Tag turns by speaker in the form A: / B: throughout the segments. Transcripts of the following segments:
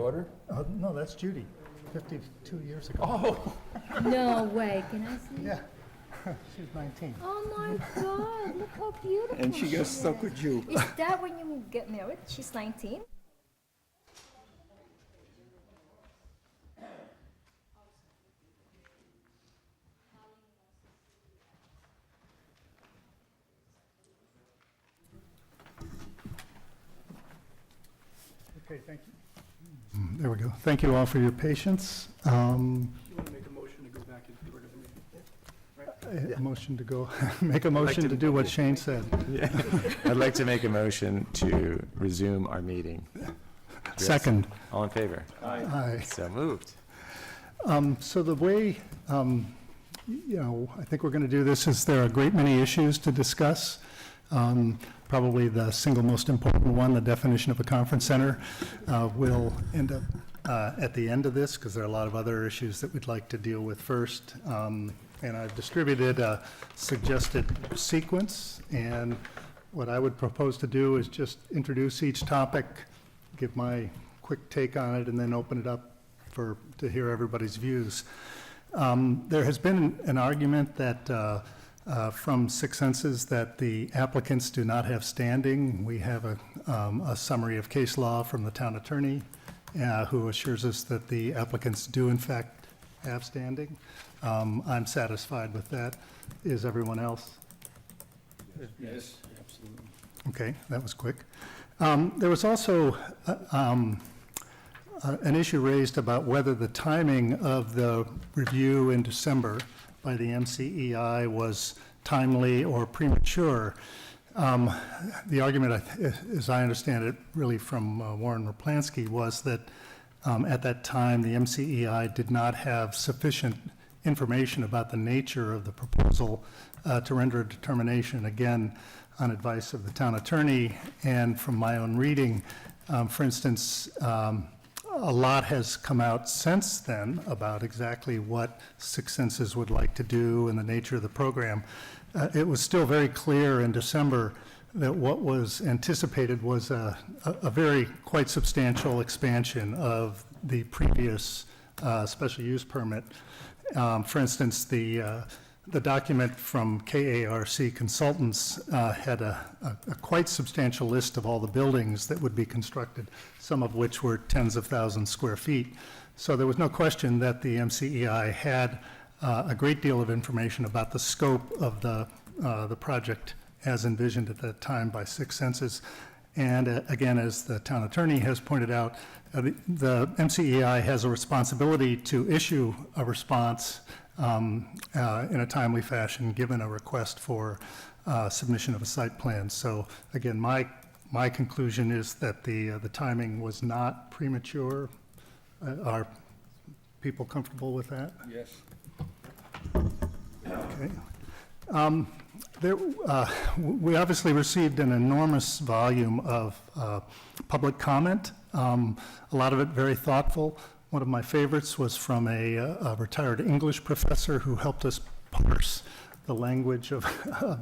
A: daughter?
B: No, that's Judy, 52 years ago.
A: Oh,
C: No way, can I see?
B: Yeah, she's 19.
C: Oh my God, look how beautiful
A: and she got
C: is.
A: stuck with you.
C: Is that when you get married? She's 19?
B: Okay, thank you. There we go. Thank you all for your patience.
D: You want to make a motion to go back and get rid of the meeting?
B: A motion to go, make a motion to do what Shane said.
E: Yeah. I'd like to make a motion to resume our meeting.
B: Second.
E: All in favor?
B: Aye.
E: So moved.
B: So the way, I think we're going to do this is there are a great many issues to discuss. Probably the single most important one, the definition of a conference center, will end up at the end of this because there are a lot of other issues that we'd like to deal with first. And I've distributed a suggested sequence, and what I would propose to do is just introduce each topic, give my quick take on it, and then open it up to hear everybody's views. There has been an argument that from Six Senses that the applicants do not have standing. We have a summary of case law from the town attorney who assures us that the applicants do in fact have standing. I'm satisfied with that. Is everyone else?
A: Yes, absolutely.
B: Okay, that was quick. There was also an issue raised about whether the timing of the review in December by the MCEI was timely or premature. The argument, as I understand it, really from Warren Raplansky, was that at that time the MCEI did not have sufficient information about the nature of the proposal to render a determination, again, on advice of the town attorney and from my own reading. For instance, a lot has come out since then about exactly what Six Senses would like to do and the nature of the program. It was still very clear in December that what was anticipated was a very quite substantial expansion of the previous special use permit. For instance, the document from KARC Consultants had a quite substantial list of all the buildings that would be constructed, some of which were tens of thousands square feet. So there was no question that the MCEI had a great deal of information about the scope of the project as envisioned at that time by Six Senses. And again, as the town attorney has pointed out, the MCEI has a responsibility to issue a response in a timely fashion, given a request for submission of a site plan. So again, my conclusion is that the timing was not premature. Are people comfortable with that?
A: Yes.
B: Okay. We obviously received an enormous volume of public comment, a lot of it very thoughtful. One of my favorites was from a retired English professor who helped us parse the language of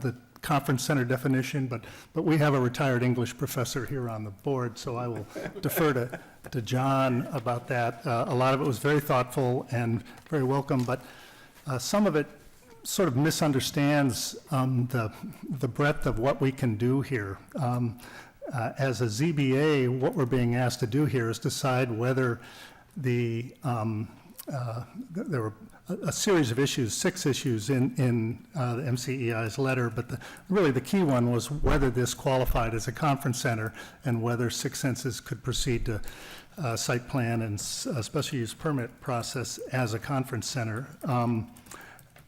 B: the conference center definition, but we have a retired English professor here on the board, so I will defer to John about that. A lot of it was very thoughtful and very welcome, but some of it sort of misunderstands the breadth of what we can do here. As a ZBA, what we're being asked to do here is decide whether there were a series of issues, 6 issues in the MCEI's letter, but really the key one was whether this qualified as a conference center and whether Six Senses could proceed to site plan and special use permit process as a conference center.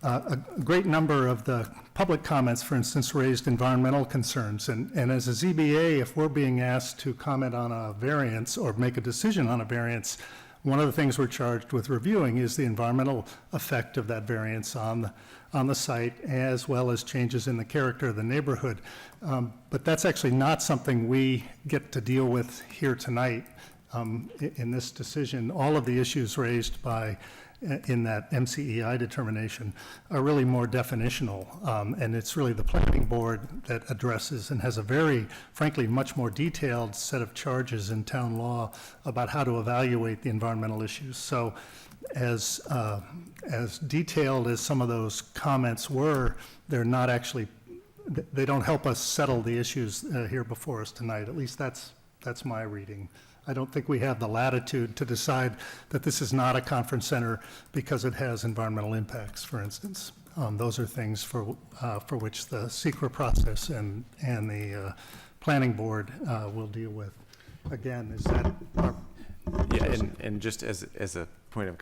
B: A great number of the public comments, for instance, raised environmental concerns. And as a ZBA, if we're being asked to comment on a variance or make a decision on a variance, one of the things we're charged with reviewing is the environmental effect of that variance on the site, as well as changes in the character of the neighborhood. But that's actually not something we get to deal with here tonight in this decision. All of the issues raised by in that MCEI determination are really more definitional. And it's really the planning board that addresses and has a very, frankly, much more detailed set of charges in town law about how to evaluate the environmental issues. So as detailed as some of those comments were, they're not actually, they don't help us settle the issues here before us tonight. At least that's my reading. I don't think we have the latitude to decide that this is not a conference center because it has environmental impacts, for instance. Those are things for which the secret process and the planning board will deal with. Again, is that our...
E: Yeah, and just as a point of,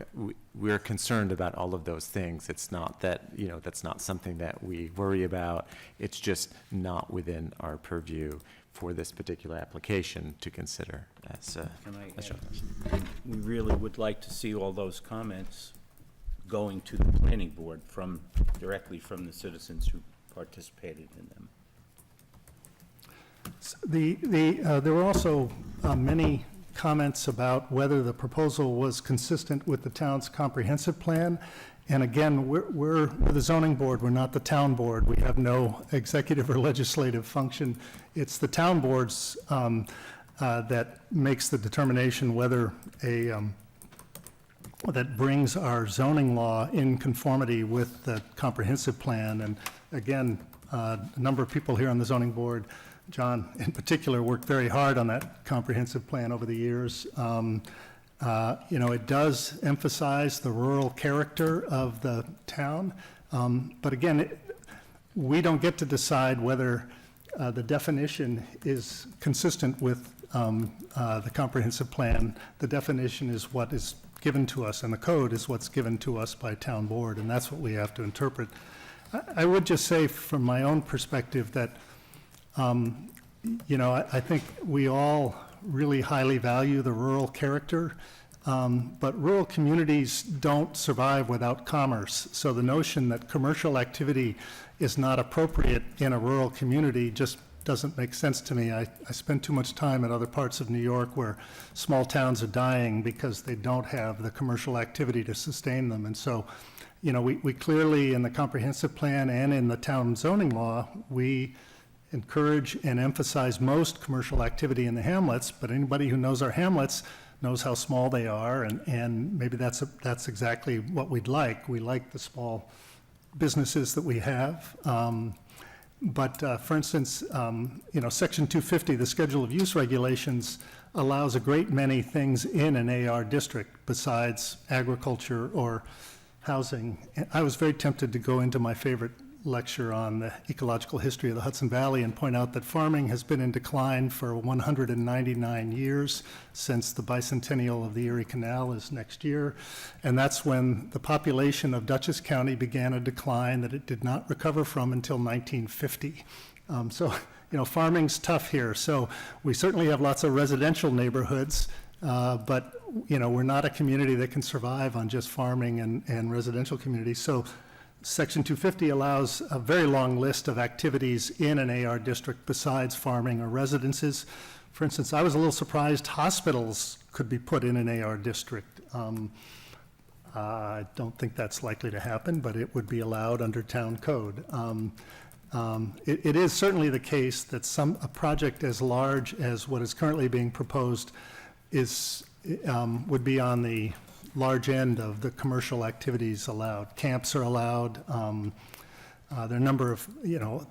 E: we're concerned about all of those things. It's not that, that's not something that we worry about. It's just not within our purview for this particular application to consider as
A: Can I
E: a show.
A: We really would like to see all those comments going to the planning board directly from the citizens who participated in them.
B: There were also many comments about whether the proposal was consistent with the town's comprehensive plan. And again, we're the zoning board, we're not the town board. We have no executive or legislative function. It's the town boards that makes the determination whether that brings our zoning law in conformity with the comprehensive plan. And again, a number of people here on the zoning board, John in particular, worked very hard on that comprehensive plan over the years. It does emphasize the rural character of the town. But again, we don't get to decide whether the definition is consistent with the comprehensive plan. The definition is what is given to us, and the code is what's given to us by town board, and that's what we have to interpret. I would just say from my own perspective that, I think we all really highly value the rural character, but rural communities don't survive without commerce. So the notion that commercial activity is not appropriate in a rural community just doesn't make sense to me. I spend too much time in other parts of New York where small towns are dying because they don't have the commercial activity to sustain them. And so, we clearly, in the comprehensive plan and in the town zoning law, we encourage and emphasize most commercial activity in the hamlets, but anybody who knows our hamlets knows how small they are, and maybe that's exactly what we'd like. We like the small businesses that we have. But for instance, Section 250, the Schedule of Use Regulations, allows a great many things in an AR district besides agriculture or housing. And I was very tempted to go into my favorite lecture on the ecological history of the Hudson Valley and point out that farming has been in decline for 199 years since the bicentennial of the Erie Canal is next year. And that's when the population of Dutchess County began a decline that it did not recover from until 1950. Farming's tough here. So we certainly have lots of residential neighborhoods, but we're not a community that can survive on just farming and residential communities. So Section 250 allows a very long list of activities in an AR district besides farming or residences. For instance, I was a little surprised hospitals could be put in an AR district. I don't think that's likely to happen, but it would be allowed under town code. It is certainly the case that a project as large as what is currently being proposed would be on the large end of the commercial activities allowed. Camps are allowed. There are a number of,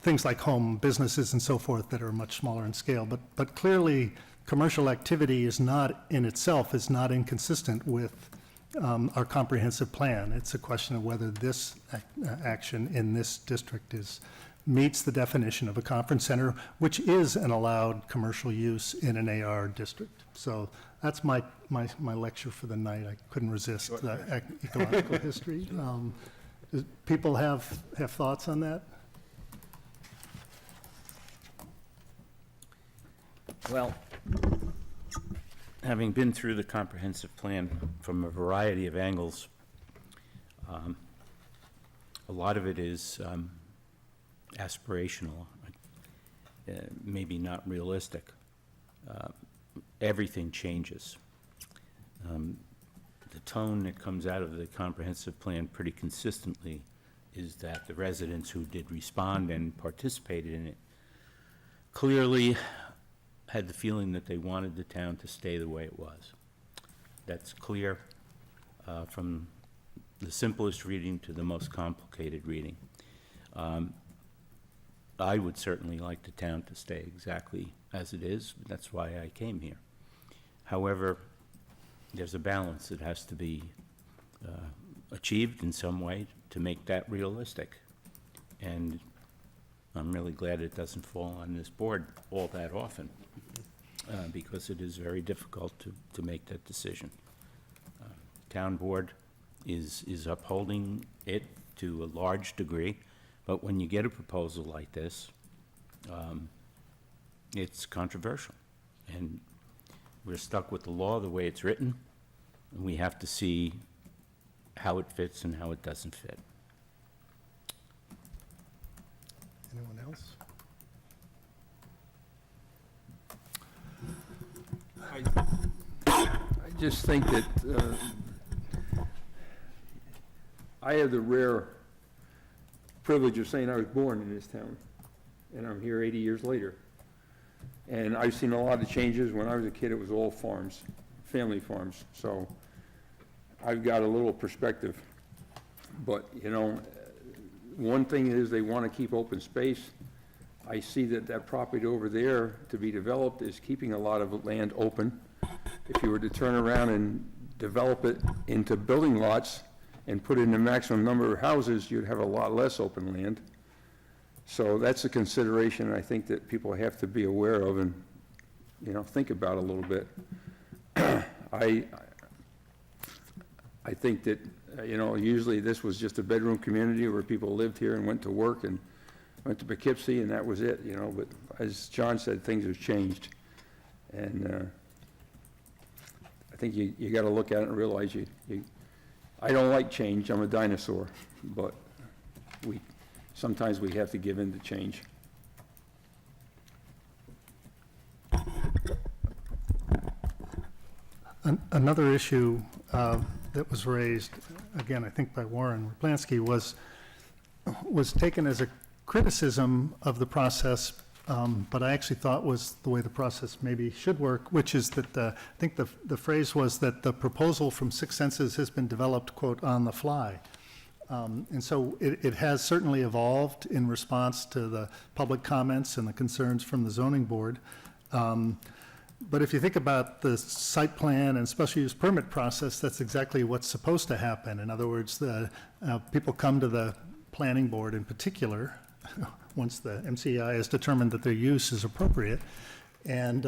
B: things like home businesses and so forth that are much smaller in scale. But clearly, commercial activity is not inconsistent with our comprehensive plan. It's a question of whether this action in this district meets the definition of a conference center, which is an allowed commercial use in an AR district. So that's my lecture for the night. I couldn't resist the ecological history. Does people have thoughts on that?
A: Well, having been through the comprehensive plan from a variety of angles, a lot of it is aspirational, maybe not realistic. Everything changes. The tone that comes out of the comprehensive plan pretty consistently is that the residents who did respond and participated in it clearly had the feeling that they wanted the town to stay the way it was. That's clear from the simplest reading to the most complicated reading. I would certainly like the town to stay exactly as it is. That's why I came here. However, there's a balance that has to be achieved in some way to make that realistic. And I'm really glad it doesn't fall on this board all that often, because it is very difficult to make that decision. Town board is upholding it to a large degree, but when you get a proposal like this, it's controversial. And we're stuck with the law the way it's written, and we have to see how it fits and how it doesn't fit.
B: Anyone else?
F: I just think that I have the rare privilege of saying I was born in this town, and I'm here 80 years later. And I've seen a lot of changes. When I was a kid, it was all farms, family farms. So I've got a little perspective. But, you know, one thing is they want to keep open space. I see that that property over there to be developed is keeping a lot of land open. If you were to turn around and develop it into building lots and put in the maximum number of houses, you'd have a lot less open land. So that's a consideration I think that people have to be aware of and, you know, think about a little bit. I think that, you know, usually this was just a bedroom community where people lived here and went to work and went to Poughkeepsie, and that was it, you know. But as John said, things have changed. And I think you got to look at it and realize I don't like change. I'm a dinosaur. But sometimes we have to give in to change.
B: Another issue that was raised, again, I think by Warren Raplansky, was taken as a criticism of the process, but I actually thought was the way the process maybe should work, which is that I think the phrase was that the proposal from Six Senses has been developed, quote, on the fly. And so it has certainly evolved in response to the public comments and the concerns from the zoning board. But if you think about the site plan and special use permit process, that's exactly what's supposed to happen. In other words, people come to the planning board in particular, once the MCI has determined that their use is appropriate, and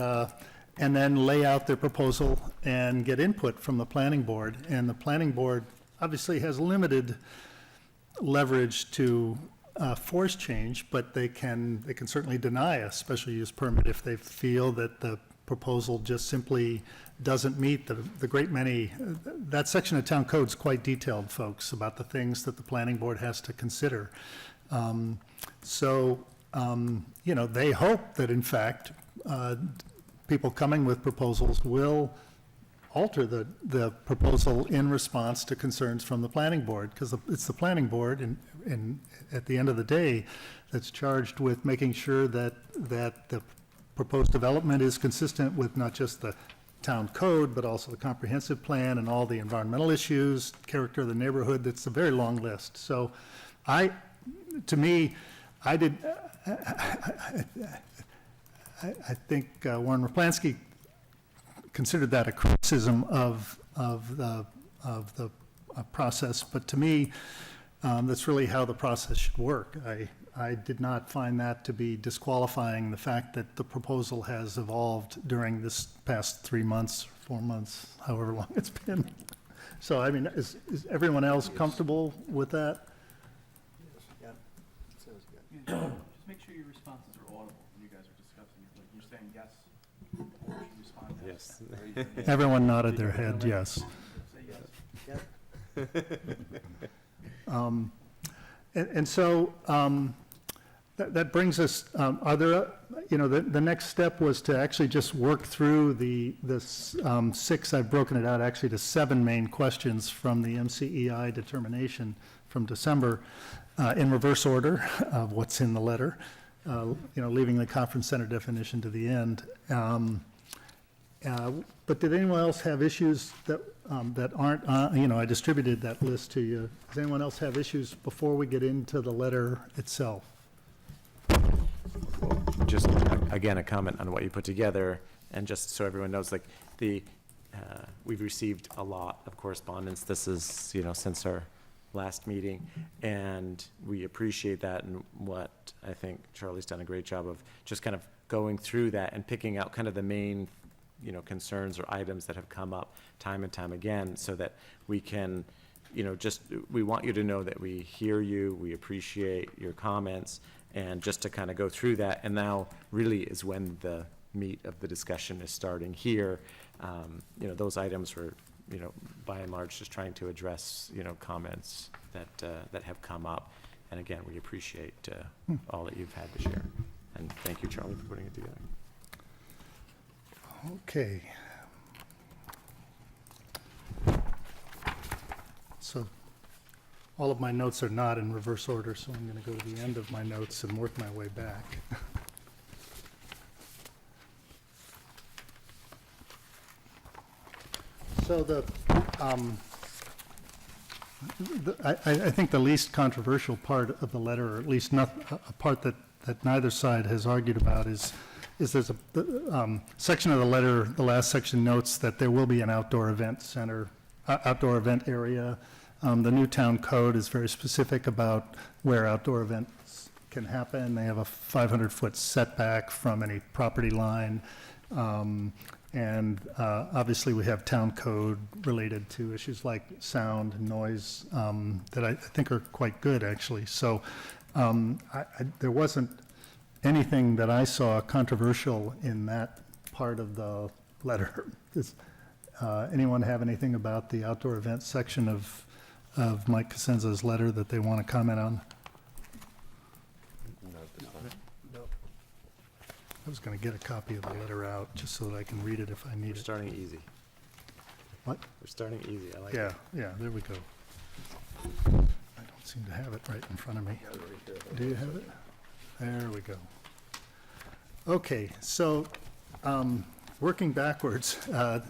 B: then lay out their proposal and get input from the planning board. And the planning board obviously has limited leverage to force change, but they can certainly deny a special use permit if they feel that the proposal just simply doesn't meet the great many, that section of town code is quite detailed, folks, about the things that the planning board has to consider. You know, they hope that in fact, people coming with proposals will alter the proposal in response to concerns from the planning board, because it's the planning board and at the end of the day that's charged with making sure that the proposed development is consistent with not just the town code, but also the comprehensive plan and all the environmental issues, character of the neighborhood. That's a very long list. So I think Warren Raplansky considered that a criticism of the process, but to me, that's really how the process should work. I did not find that to be disqualifying the fact that the proposal has evolved during this past 3 months, 4 months, however long it's been. So, I mean, is everyone else comfortable with that?
D: Just make sure your responses are audible when you guys are discussing it. Like you're saying yes, or you should respond yes.
E: Yes.
B: Everyone nodded their head, yes.
D: Say yes.
B: And so, That brings us, are there, the next step was to actually just work through the 6, I've broken it out actually to 7 main questions from the MCEI determination from December, in reverse order of what's in the letter, leaving the conference center definition to the end. But did anyone else have issues that aren't, I distributed that list to you. Does anyone else have issues before we get into the letter itself?
E: Just, again, a comment on what you put together, and just so everyone knows, like, we've received a lot of correspondence. This is, since our last meeting, and we appreciate that, and what I think Charlie's done a great job of just kind of going through that and picking out kind of the main, concerns or items that have come up time and time again, so that we can, we want you to know that we hear you, we appreciate your comments, and just to kind of go through that. And now really is when the meat of the discussion is starting here. Those items were, by and large, just trying to address, comments that have come up. And again, we appreciate all that you've had to share. And thank you, Charlie, for putting it together.
B: Okay. So all of my notes are not in reverse order, so I'm going to go to the end of my notes and work my way back. So I think the least controversial part of the letter, or at least not a part that neither side has argued about, is there's a section of the letter, the last section notes that there will be an outdoor event center, outdoor event area. The new town code is very specific about where outdoor events can happen. They have a 500-foot setback from any property line. And obviously, we have town code related to issues like sound and noise that I think are quite good, actually. So there wasn't anything that I saw controversial in that part of the letter. Does anyone have anything about the outdoor event section of Mike Cosenza's letter that they want to comment on? I was going to get a copy of the letter out just so that I can read it if I need
E: We're
B: it.
E: starting easy.
B: What?
E: We're starting easy. I like it.
B: Yeah, there we go. I don't seem to have it right in front of me. Do you have it? There we go. Okay, so working backwards, the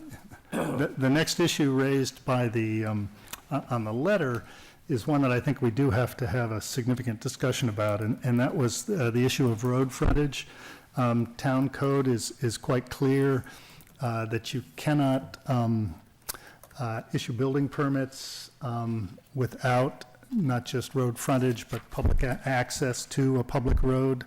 B: next issue raised by the, on the letter is one that I think we do have to have a significant discussion about, and that was the issue of road frontage. Town code is quite clear that you cannot issue building permits without not just road frontage, but public access to a public road.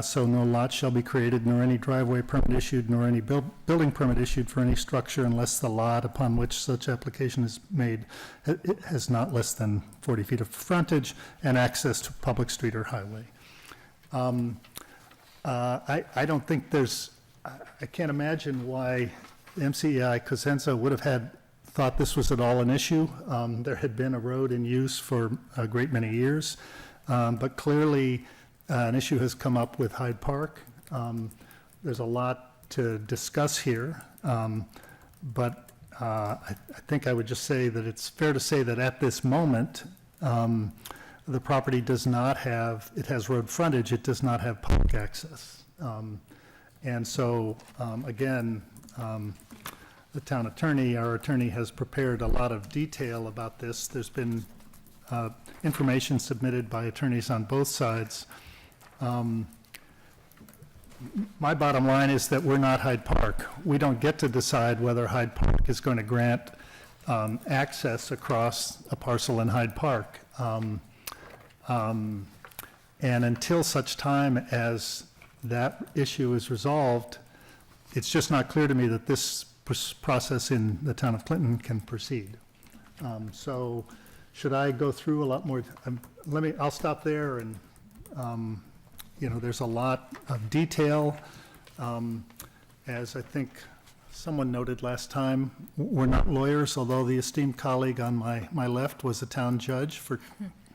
B: So no lot shall be created, nor any driveway permit issued, nor any building permit issued for any structure unless the lot upon which such application is made it has not less than 40 feet of frontage and access to public street or highway. I don't think I can't imagine why MCEI Cosenza would have thought this was at all an issue. There had been a road in use for a great many years, but clearly an issue has come up with Hyde Park. There's a lot to discuss here, but I think I would just say that it's fair to say that at this moment, the property does not have, it has road frontage, it does not have public access. And so, again, the town attorney, our attorney, has prepared a lot of detail about this. There's been information submitted by attorneys on both sides. My bottom line is that we're not Hyde Park. We don't get to decide whether Hyde Park is going to grant access across a parcel in Hyde Park. And until such time as that issue is resolved, it's just not clear to me that this process in the town of Clinton can proceed. So should I go through a lot more? I'll stop there, and there's a lot of detail. As I think someone noted last time, we're not lawyers, although the esteemed colleague on my left was a town judge for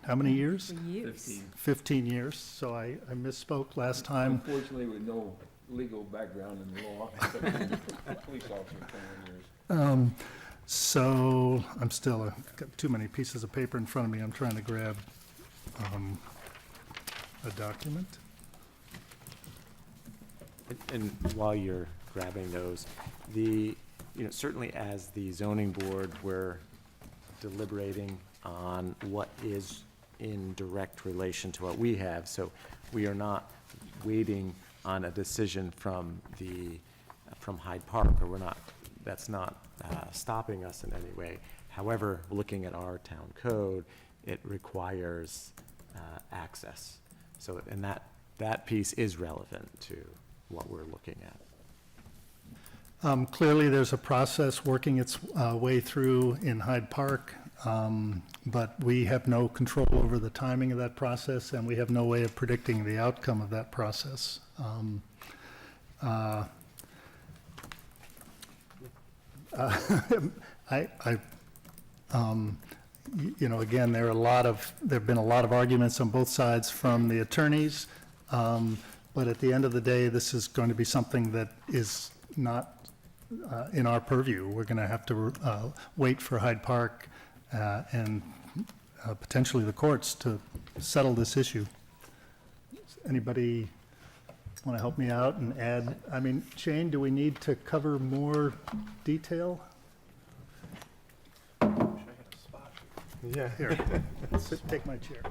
B: how many years?
C: For years.
F: 15.
B: 15 years, so I misspoke last time.
F: Unfortunately, with no legal background in law, except being a police officer for 21 years.
B: So, I've got too many pieces of paper in front of me, I'm trying to grab a document.
E: And while you're grabbing those, certainly as the zoning board, we're deliberating on what is in direct relation to what we have. So we are not waiting on a decision from Hyde Park, or that's not stopping us in any way. However, looking at our town code, it requires access. So, and that piece is relevant to what we're looking at.
B: Clearly, there's a process working its way through in Hyde Park, but we have no control over the timing of that process, and we have no way of predicting the outcome of that process. Again, there have been a lot of arguments on both sides from the attorneys, but at the end of the day, this is going to be something that is not in our purview. We're going to have to wait for Hyde Park and potentially the courts to settle this issue. Anybody want to help me out and add? I mean, Shane, do we need to cover more detail?
D: Wish I had a spot.
E: Yeah.
B: Here, take my chair.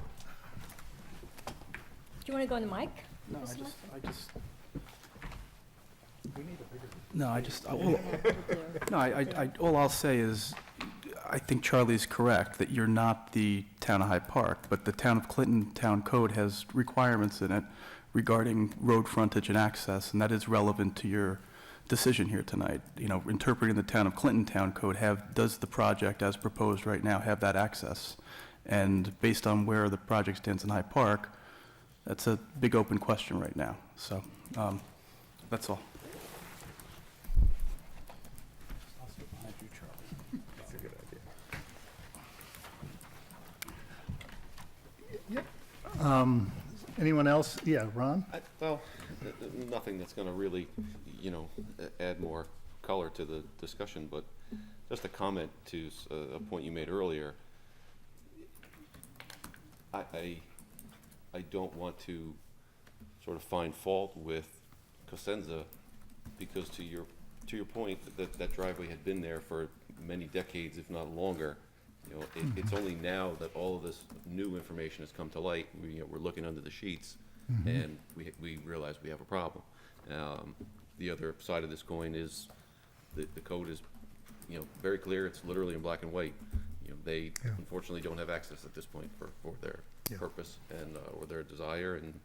C: Do you want to go on the mic?
D: No, I just.
B: We need a bigger.
D: No, all I'll say is, I think Charlie's correct, that you're not the town of Hyde Park, but the town of Clinton Town Code has requirements in it regarding road frontage and access, and that is relevant to your decision here tonight. Interpreting the town of Clinton Town Code, does the project as proposed right now have that access? And based on where the project stands in Hyde Park, that's a big open question right now. So, that's all.
B: Anyone else? Yeah, Ron?
G: Well, nothing that's going to really, add more color to the discussion, but just a comment to a point you made earlier. I don't want to sort of find fault with Cosenza, because to your point, that driveway had been there for many decades, if not longer. It's only now that all of this new information has come to light. We're looking under the sheets, and we realize we have a problem. The other side of this coin is the code is, very clear. It's literally in black and white. They unfortunately don't have access at this point for their purpose and or their desire, and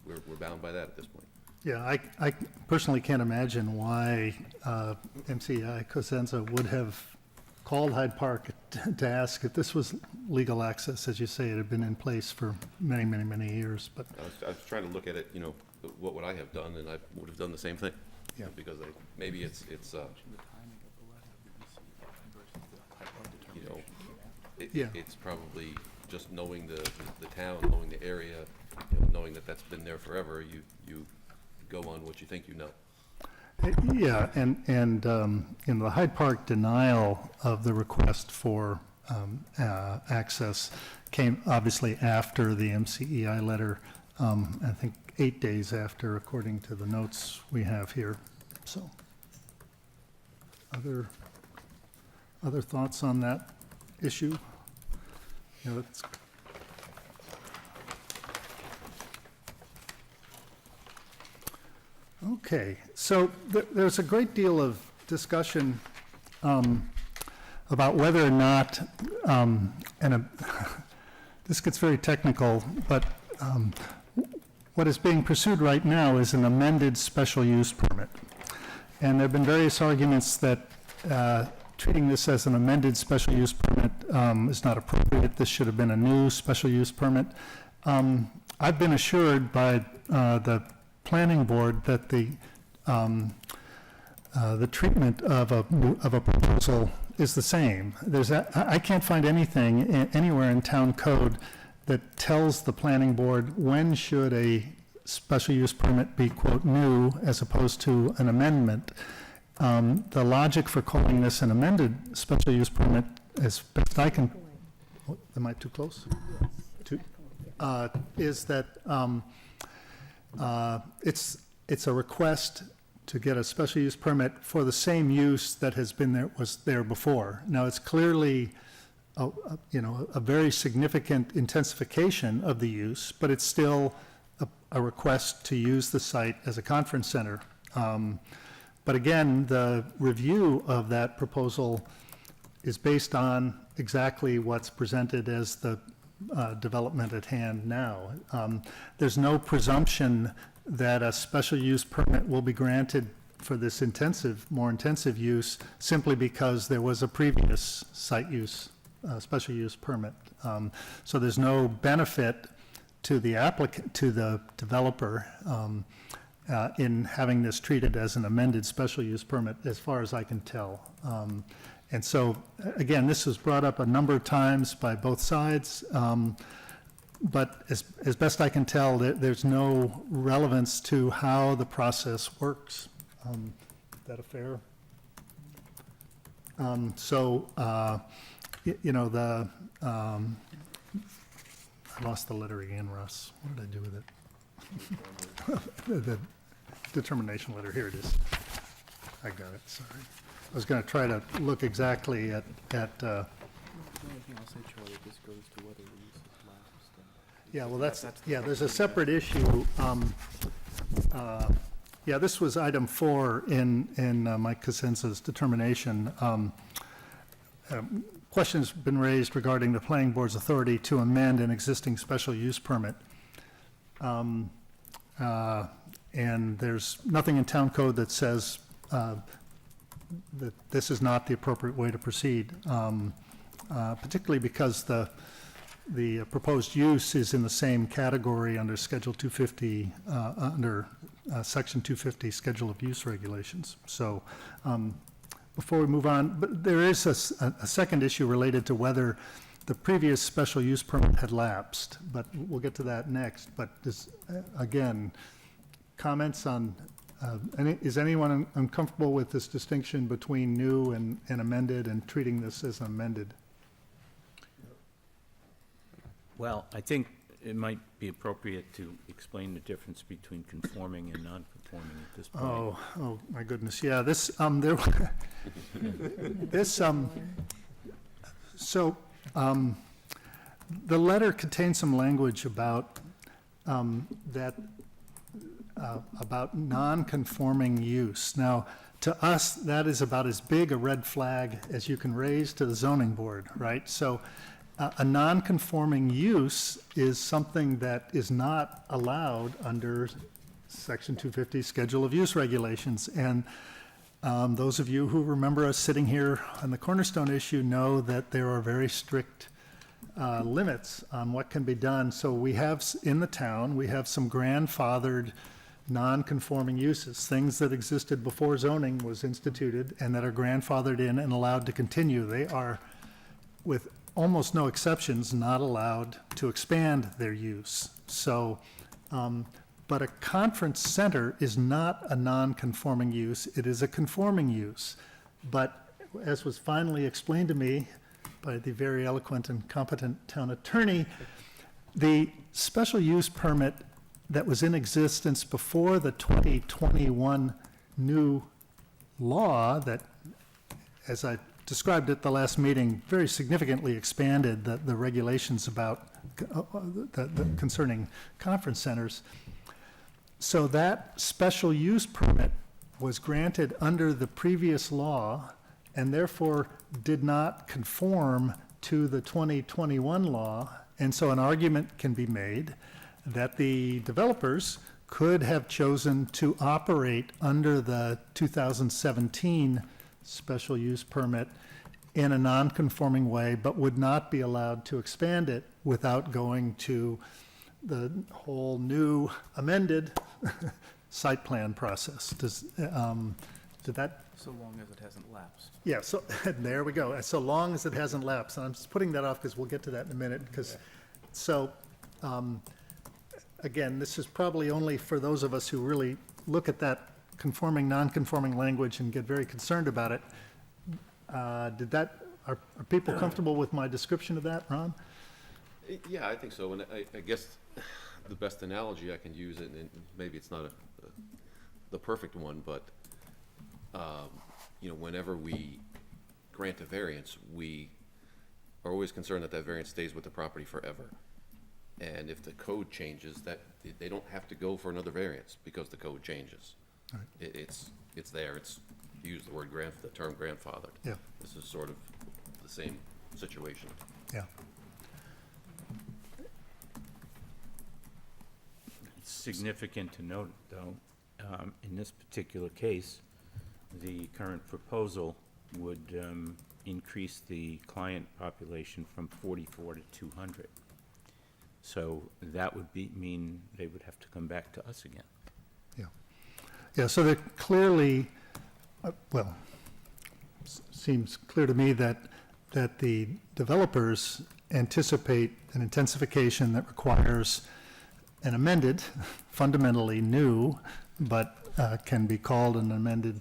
G: we're bound by that at this point.
B: Yeah, I personally can't imagine why MCI Cosenza would have called Hyde Park to ask if this was legal access. As you say, it had been in place for many, many, many years, but.
G: I was trying to look at it, what would I have done, and I would have done the same thing.
B: Yeah.
G: Because maybe it's it's probably just knowing the town, knowing the area, knowing that that's been there forever, you go on what you think you know.
B: Yeah, and the Hyde Park denial of the request for access came obviously after the MCEI letter, I think 8 days after, according to the notes we have here. So, other thoughts on that issue? Okay, so there's a great deal of discussion about whether or not, this gets very technical, but what is being pursued right now is an amended special use permit. And there have been various arguments that treating this as an amended special use permit is not appropriate. This should have been a new special use permit. I've been assured by the planning board that the treatment of a proposal is the same. I can't find anything anywhere in town code that tells the planning board when should a special use permit be, quote, new as opposed to an amendment. The logic for calling this an amended special use permit, as best I can, am I too close? Is that it's a request to get a special use permit for the same use that was there before. Now, it's clearly a very significant intensification of the use, but it's still a request to use the site as a conference center. But again, the review of that proposal is based on exactly what's presented as the development at hand now. There's no presumption that a special use permit will be granted for this more intensive use simply because there was a previous site use, special use permit. So there's no benefit to the applicant, to the developer, in having this treated as an amended special use permit, as far as I can tell. And so, again, this was brought up a number of times by both sides, but as best I can tell, there's no relevance to how the process works. Is that a fair? I lost the letter again, Russ. What did I do with it? The determination letter, here it is. I got it, sorry. I was going to try to look exactly at yeah, well, there's a separate issue. Yeah, this was item 4 in Mike Cosenza's determination. Questions have been raised regarding the planning board's authority to amend an existing special use permit. And there's nothing in town code that says that this is not the appropriate way to proceed, particularly because the proposed use is in the same category under Schedule 250, under Section 250 Schedule of Use Regulations. So before we move on, but there is a second issue related to whether the previous special use permit had lapsed, but we'll get to that next. But this, again, comments on, is anyone uncomfortable with this distinction between new and amended and treating this as amended?
A: Well, I think it might be appropriate to explain the difference between conforming and non-conforming at this point.
B: Oh, my goodness, yeah, this, the letter contains some language about about non-conforming use. Now, to us, that is about as big a red flag as you can raise to the zoning board, right? So a non-conforming use is something that is not allowed under Section 250 Schedule of Use Regulations. And those of you who remember us sitting here on the Cornerstone issue know that there are very strict limits on what can be done. So we have, in the town, we have some grandfathered non-conforming uses, things that existed before zoning was instituted and that are grandfathered in and allowed to continue. They are, with almost no exceptions, not allowed to expand their use. So, but a conference center is not a non-conforming use, it is a conforming use. But as was finally explained to me by the very eloquent and competent town attorney, the special use permit that was in existence before the 2021 new law that, as I described at the last meeting, very significantly expanded the regulations about concerning conference centers. So that special use permit was granted under the previous law and therefore did not conform to the 2021 law. And so an argument can be made that the developers could have chosen to operate under the 2017 special use permit in a non-conforming way, but would not be allowed to expand it without going to the whole new amended site plan process. Did that?
D: So long as it hasn't lapsed.
B: Yeah, so there we go. So long as it hasn't lapsed. And I'm just putting that off because we'll get to that in a minute, because So, again, this is probably only for those of us who really look at that conforming, non-conforming language and get very concerned about it. Are people comfortable with my description of that, Ron?
G: Yeah, I think so, and I guess the best analogy I can use, and maybe it's not the perfect one, but, you know, whenever we grant a variance, we are always concerned that that variance stays with the property forever. And if the code changes, that, they don't have to go for another variance because the code changes.
B: Right.
G: It's there, it's, you use the word the term grandfathered.
B: Yeah.
G: This is sort of the same situation.
B: Yeah.
A: It's significant to note, though, in this particular case, the current proposal would increase the client population from 44 to 200. So that would mean they would have to come back to us again.
B: Yeah. Yeah, so there clearly, seems clear to me that the developers anticipate an intensification that requires an amended, fundamentally new, but can be called an amended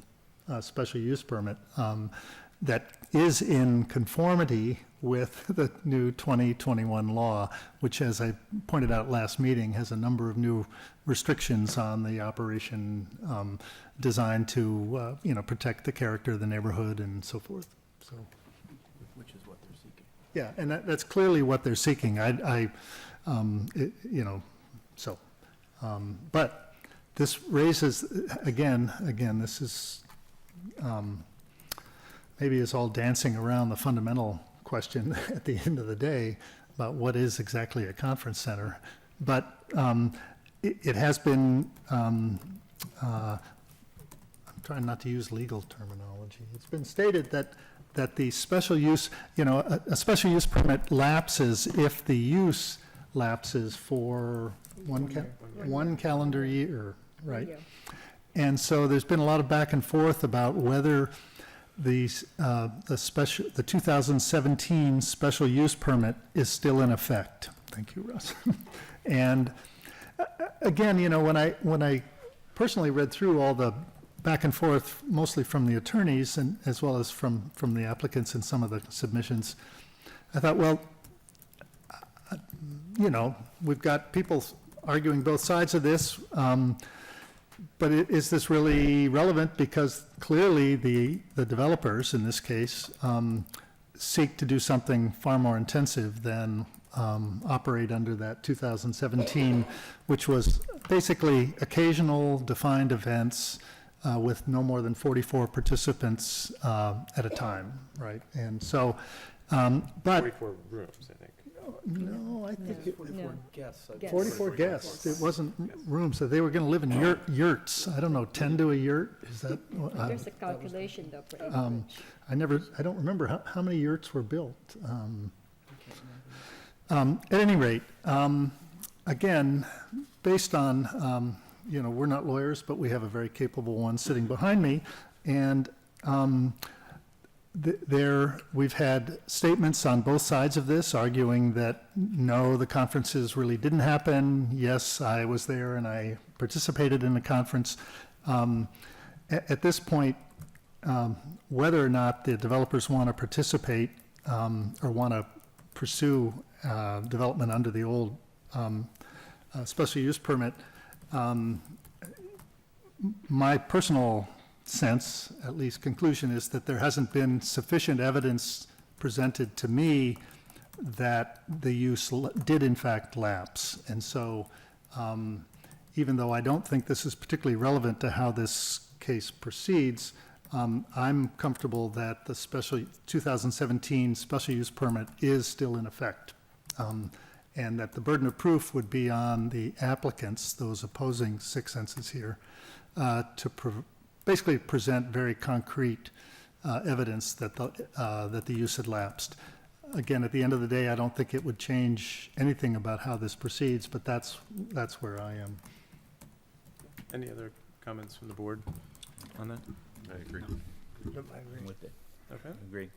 B: special use permit that is in conformity with the new 2021 law, which, as I pointed out last meeting, has a number of new restrictions on the operation designed to, protect the character of the neighborhood and so forth. So,
D: Which is what they're seeking.
B: yeah, and that's clearly what they're seeking. But this raises, again, this is, maybe it's all dancing around the fundamental question at the end of the day about what is exactly a conference center. But it has been, I'm trying not to use legal terminology. It's been stated that the special use, a special use permit lapses if the use lapses for one calendar year, right?
C: Yeah.
B: And so there's been a lot of back and forth about whether the 2017 special use permit is still in effect. Thank you, Russ. And again, when I personally read through all the back and forth, mostly from the attorneys and as well as from the applicants and some of the submissions, I thought, well, we've got people arguing both sides of this, but is this really relevant? Because clearly the developers, in this case, seek to do something far more intensive than operate under that 2017, which was basically occasional defined events with no more than 44 participants at a time, right? And so, but
E: 44 rooms, I think.
B: no, I think it,
C: No.
D: Guests.
C: Guests.
B: 44 guests. It wasn't rooms, so they were going to live in yurts. I don't know, 10 to a yurt, is that?
C: There's a calculation though for average.
B: I don't remember how many yurts were built. At any rate, again, based on, we're not lawyers, but we have a very capable one sitting behind me, and we've had statements on both sides of this arguing that, no, the conferences really didn't happen. Yes, I was there and I participated in the conference. At this point, whether or not the developers want to participate or want to pursue development under the old special use permit, my personal sense, at least conclusion, is that there hasn't been sufficient evidence presented to me that the use did in fact lapse. And so even though I don't think this is particularly relevant to how this case proceeds, I'm comfortable that the 2017 special use permit is still in effect. And that the burden of proof would be on the applicants, those opposing 6 senses here, to basically present very concrete evidence that the use had lapsed. Again, at the end of the day, I don't think it would change anything about how this proceeds, but that's where I am.
E: Any other comments from the board on that?
G: I agree.
A: I'm with it.
E: Okay,
A: Agree.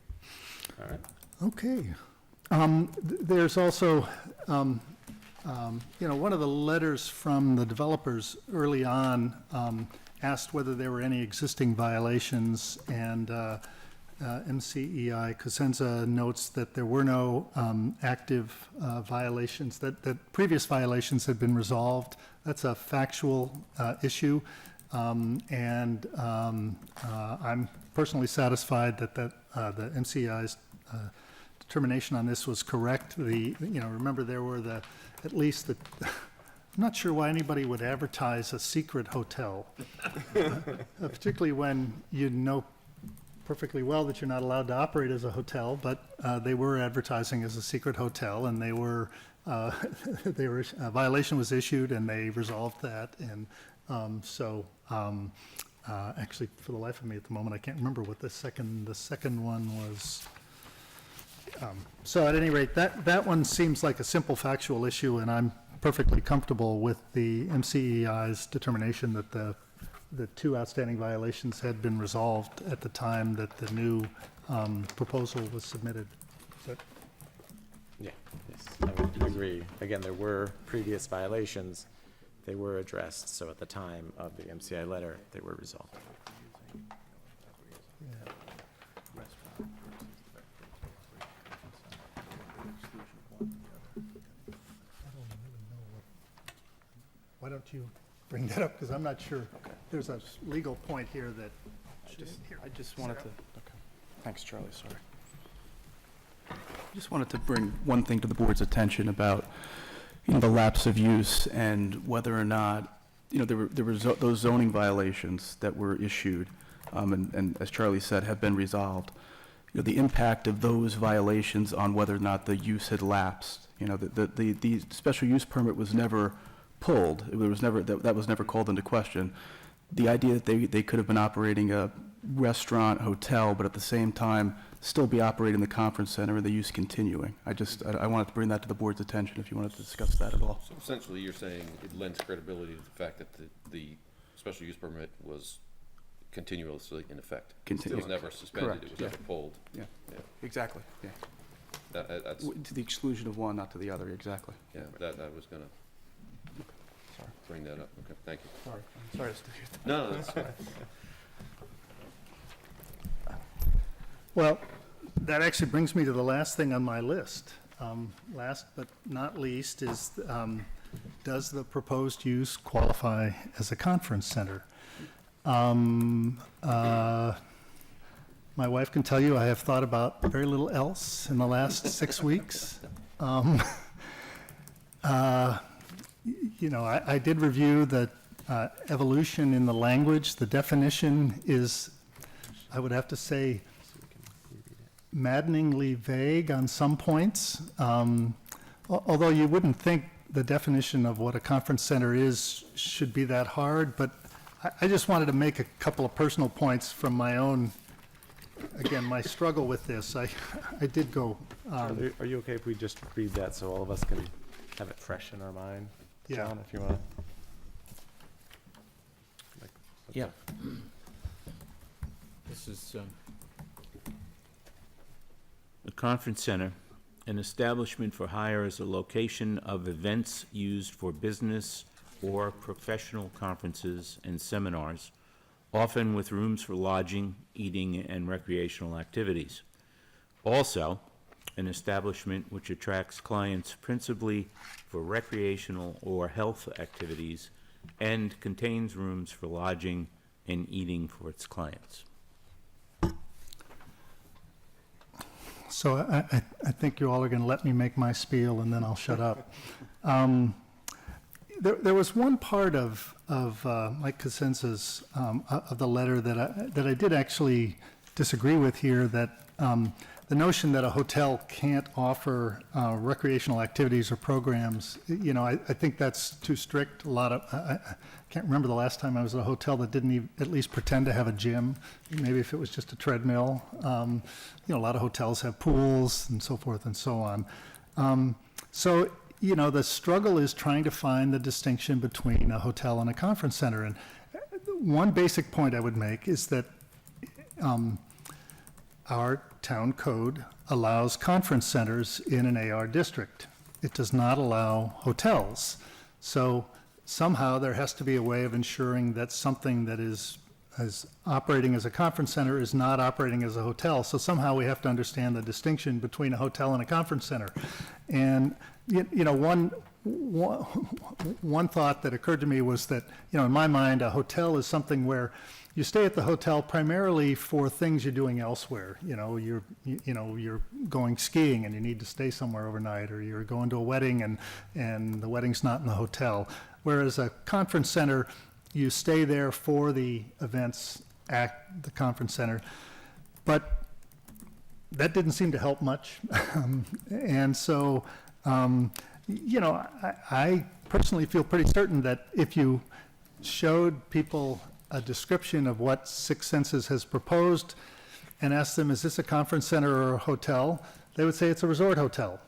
E: all right.
B: Okay. There's also, one of the letters from the developers early on asked whether there were any existing violations, and MCEI Cosenza notes that there were no active violations, that previous violations had been resolved. That's a factual issue, and I'm personally satisfied that the MCEI's determination on this was correct. Remember, there were at least I'm not sure why anybody would advertise a secret hotel, particularly when you know perfectly well that you're not allowed to operate as a hotel, but they were advertising as a secret hotel, and a violation was issued, and they resolved that. And actually, for the life of me at the moment, I can't remember what the second one was. So at any rate, that one seems like a simple factual issue, and I'm perfectly comfortable with the MCEI's determination that the two outstanding violations had been resolved at the time that the new proposal was submitted.
E: Yeah, yes, I would agree. Again, there were previous violations. They were addressed, so at the time of the MCI letter, they were resolved.
B: Why don't you bring that up, because I'm not sure. There's a legal point here that.
D: I just wanted to, okay. Thanks, Charlie, sorry. I just wanted to bring one thing to the board's attention about, the lapse of use and whether or not, there were those zoning violations that were issued, and as Charlie said, have been resolved. The impact of those violations on whether or not the use had lapsed. The special use permit was never pulled. It was never, that was never called into question. The idea that they could have been operating a restaurant, hotel, but at the same time still be operating the conference center and the use continuing. I wanted to bring that to the board's attention if you wanted to discuss that at all.
G: So essentially, you're saying it lends credibility to the fact that the special use permit was continuously in effect. It was never suspended,
D: Correct,
G: it was
D: yeah.
G: never pulled.
D: Yeah,
G: Yeah.
D: exactly, yeah.
G: That's,
D: To the exclusion of one, not to the other, exactly.
G: yeah, that I was gonna
D: Sorry.
G: bring that up. Okay, thank you.
D: Sorry to steal your time.
G: No, that's fine.
B: Well, that actually brings me to the last thing on my list. Last but not least is, does the proposed use qualify as a conference center? My wife can tell you I have thought about very little else in the last 6 weeks. I did review the evolution in the language. The definition is, I would have to say, maddeningly vague on some points. Although you wouldn't think the definition of what a conference center is should be that hard, but I just wanted to make a couple of personal points from my own, again, my struggle with this. I did go,
E: Are you okay if we just read that so all of us can have it fresh in our mind?
B: Yeah.
E: John, if you want.
A: Yeah. This is a conference center, an establishment for hire as a location of events used for business or professional conferences and seminars, often with rooms for lodging, eating, and recreational activities. Also, an establishment which attracts clients principally for recreational or health activities and contains rooms for lodging and eating for its clients.
B: so I think you all are going to let me make my spiel and then I'll shut up. There was one part of Mike Cosenza's, of the letter that I did actually disagree with here, that the notion that a hotel can't offer recreational activities or programs, I think that's too strict. I can't remember the last time I was at a hotel that didn't even at least pretend to have a gym, maybe if it was just a treadmill. A lot of hotels have pools and so forth and so on. The struggle is trying to find the distinction between a hotel and a conference center. And one basic point I would make is that our town code allows conference centers in an AR district. It does not allow hotels. So somehow there has to be a way of ensuring that something that is operating as a conference center is not operating as a hotel. So somehow we have to understand the distinction between a hotel and a conference center. And, one thought that occurred to me was that, in my mind, a hotel is something where you stay at the hotel primarily for things you're doing elsewhere. You're going skiing and you need to stay somewhere overnight, or you're going to a wedding and the wedding's not in the hotel. Whereas a conference center, you stay there for the events at the conference center. But that didn't seem to help much. And so, I personally feel pretty certain that if you showed people a description of what Six Senses has proposed and asked them, is this a conference center or a hotel? They would say it's a resort hotel.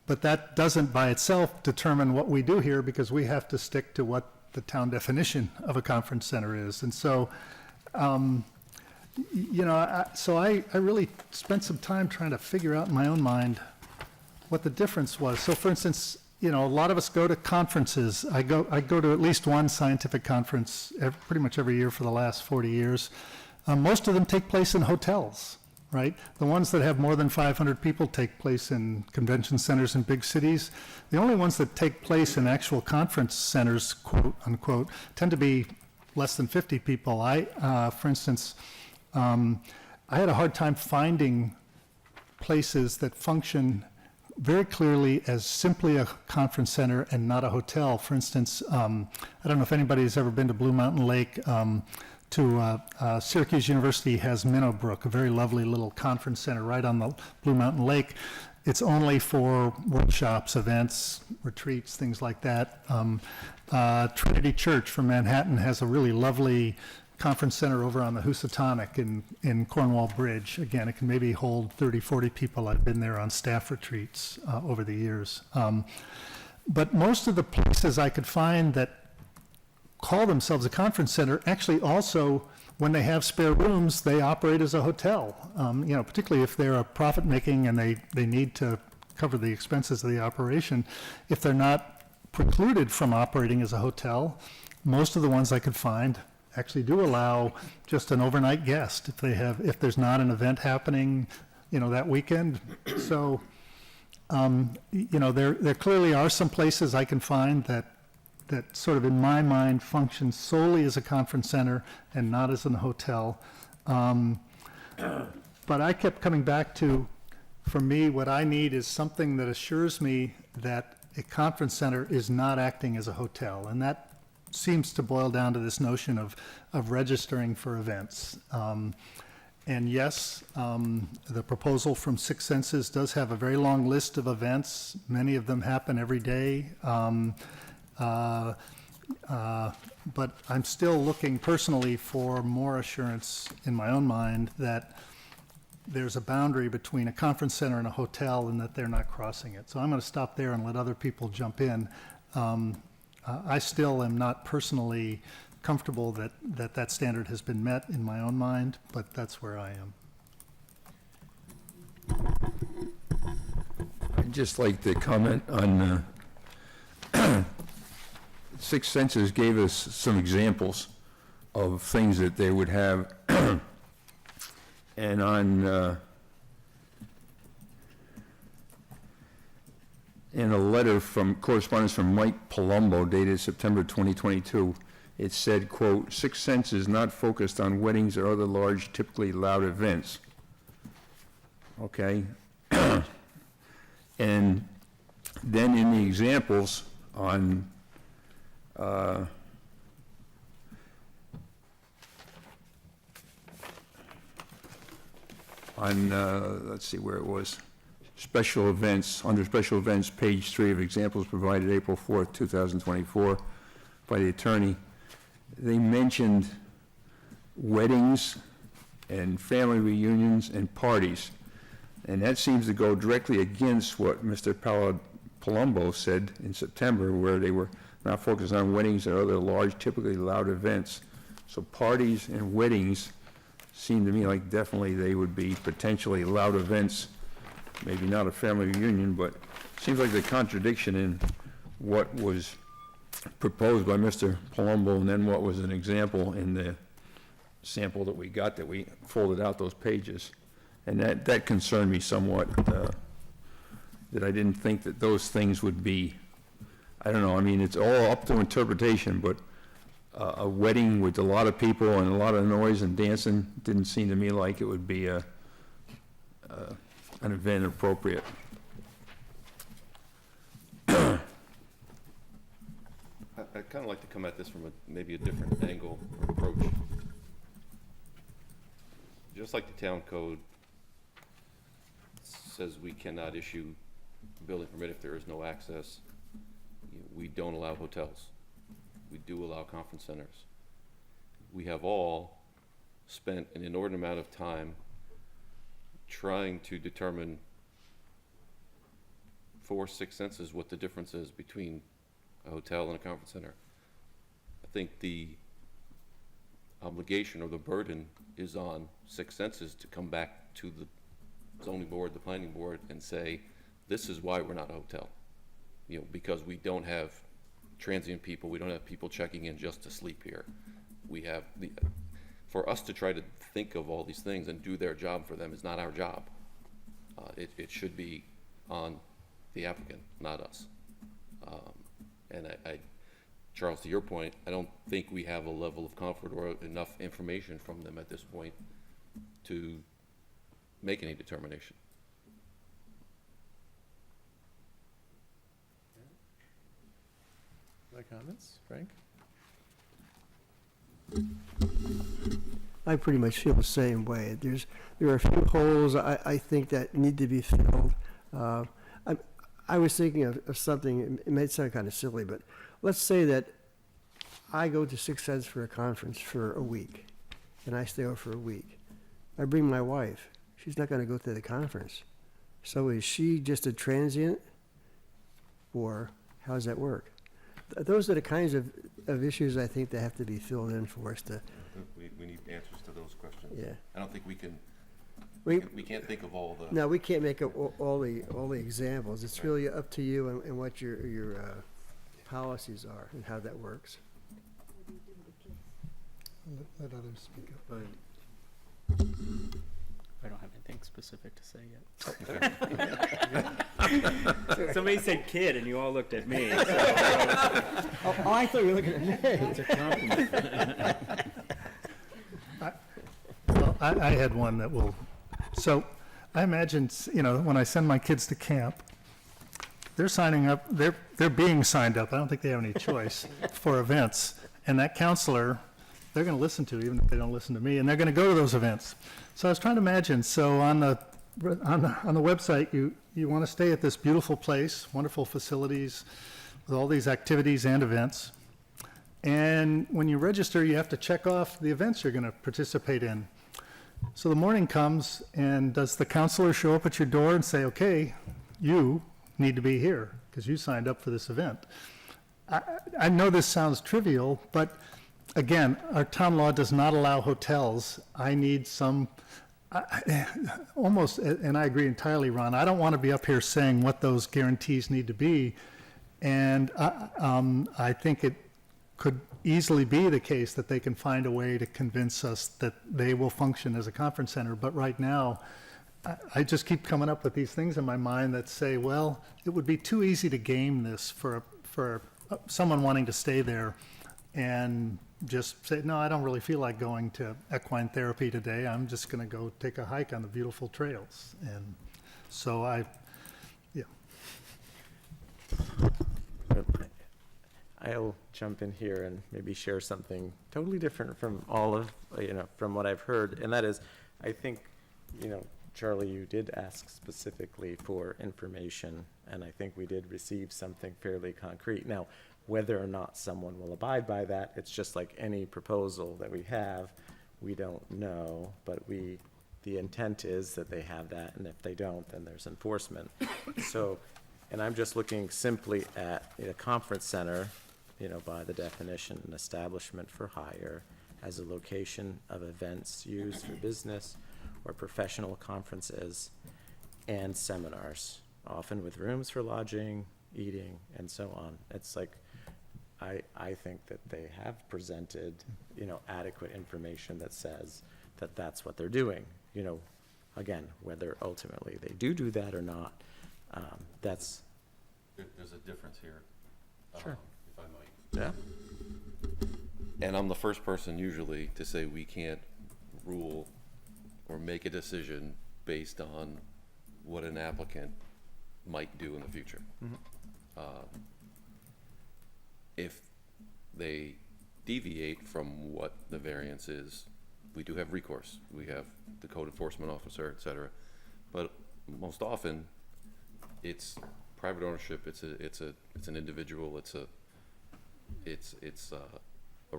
B: But that doesn't by itself determine what we do here, because we have to stick to what the town definition of a conference center is. And so, I really spent some time trying to figure out in my own mind what the difference was. So for instance, a lot of us go to conferences. I go to at least one scientific conference pretty much every year for the last 40 years. Most of them take place in hotels, right? The ones that have more than 500 people take place in convention centers in big cities. The only ones that take place in actual conference centers, quote unquote, tend to be less than 50 people. For instance, I had a hard time finding places that function very clearly as simply a conference center and not a hotel. For instance, I don't know if anybody's ever been to Blue Mountain Lake. Syracuse University has Minnowbrook, a very lovely little conference center right on the Blue Mountain Lake. It's only for workshops, events, retreats, things like that. Trinity Church from Manhattan has a really lovely conference center over on the Housatonic in Cornwall Bridge. Again, it can maybe hold 30, 40 people. I've been there on staff retreats over the years. But most of the places I could find that call themselves a conference center actually also, when they have spare rooms, they operate as a hotel. Particularly if they're a profit making and they need to cover the expenses of the operation. If they're not precluded from operating as a hotel, most of the ones I could find actually do allow just an overnight guest if there's not an event happening, that weekend. So, there clearly are some places I can find that sort of in my mind function solely as a conference center and not as a hotel. But I kept coming back to, for me, what I need is something that assures me that a conference center is not acting as a hotel. And that seems to boil down to this notion of registering for events. And yes, the proposal from Six Senses does have a very long list of events. Many of them happen every day. But I'm still looking personally for more assurance in my own mind that there's a boundary between a conference center and a hotel and that they're not crossing it. So I'm going to stop there and let other people jump in. I still am not personally comfortable that standard has been met in my own mind, but that's where I am.
F: I'd just like to comment on, Six Senses gave us some examples of things that they would have. And on, in a letter from correspondence from Mike Palumbo dated September 2022, it said, quote, "Six Senses is not focused on weddings or other large, typically loud events." Okay? And then in the examples on let's see where it was, special events, under special events, page 3 of examples provided April 4th, 2024 by the attorney, they mentioned weddings and family reunions and parties. And that seems to go directly against what Mr. Palumbo said in September, where they were not focused on weddings or other large, typically loud events. So parties and weddings seem to me like definitely they would be potentially loud events maybe not a family reunion, but seems like the contradiction in what was proposed by Mr. Palumbo and then what was an example in the sample that we got, that we folded out those pages. And that concerned me somewhat, that I didn't think that those things would be, I don't know, I mean, it's all up to interpretation, but a wedding with a lot of people and a lot of noise and dancing didn't seem to me like it would be an event appropriate.
G: I'd kind of like to come at this from maybe a different angle or approach. Just like the town code says we cannot issue a building permit if there is no access, we don't allow hotels. We do allow conference centers. We have all spent an inordinate amount of time trying to determine for 6 senses what the difference is between a hotel and a conference center. I think the obligation or the burden is on 6 senses to come back to the zoning board, the planning board, and say, this is why we're not a hotel. Because we don't have transient people, we don't have people checking in just to sleep here. We have for us to try to think of all these things and do their job for them is not our job. It should be on the applicant, not us. And Charles, to your point, I don't think we have a level of comfort or enough information from them at this point to make any determination.
E: Other comments, Frank?
H: I pretty much feel the same way. There are a few holes I think that need to be filled. I was thinking of something, it may sound kind of silly, but let's say that I go to 6 Sense for a conference for a week, and I stay over for a week. I bring my wife. She's not going to go to the conference. So is she just a transient, or how does that work? Those are the kinds of issues I think that have to be filled in for us to,
G: We need answers to those questions.
H: yeah.
G: I don't think we can,
H: We,
G: we can't think of all the.
H: no, we can't make up all the examples. It's really up to you and what your policies are and how that works.
B: Let others speak up.
I: I don't have anything specific to say yet. Somebody said kid, and you all looked at me.
H: Oh, I thought you were looking at me.
I: It's a compliment.
B: Well, I had one that will, so I imagine, when I send my kids to camp, they're signing up, they're being signed up, I don't think they have any choice, for events. And that counselor, they're going to listen to, even if they don't listen to me, and they're going to go to those events. So I was trying to imagine, so on the website, you want to stay at this beautiful place, wonderful facilities, with all these activities and events. And when you register, you have to check off the events you're going to participate in. So the morning comes, and does the counselor show up at your door and say, okay, you need to be here because you signed up for this event? I know this sounds trivial, but again, our town law does not allow hotels. I need some, almost, and I agree entirely, Ron, I don't want to be up here saying what those guarantees need to be. And I think it could easily be the case that they can find a way to convince us that they will function as a conference center. But right now, I just keep coming up with these things in my mind that say, well, it would be too easy to game this for someone wanting to stay there and just say, no, I don't really feel like going to equine therapy today. I'm just going to go take a hike on the beautiful trails. And so
E: I'll jump in here and maybe share something totally different from all of, from what I've heard. And that is, I think, Charlie, you did ask specifically for information, and I think we did receive something fairly concrete. Now, whether or not someone will abide by that, it's just like any proposal that we have, we don't know, but the intent is that they have that, and if they don't, then there's enforcement. So, and I'm just looking simply at a conference center, by the definition, an establishment for hire as a location of events used for business or professional conferences. and seminars, often with rooms for lodging, eating, and so on. It's like, I think that they have presented, adequate information that says that that's what they're doing. Again, whether ultimately they do that or not, that's.
G: There's a difference here.
E: Sure.
G: If I might.
E: Yeah.
G: And I'm the first person usually to say we can't rule or make a decision based on what an applicant might do in the future. If they deviate from what the variance is, we do have recourse. We have the code enforcement officer, et cetera. But most often, it's private ownership. It's an individual. It's a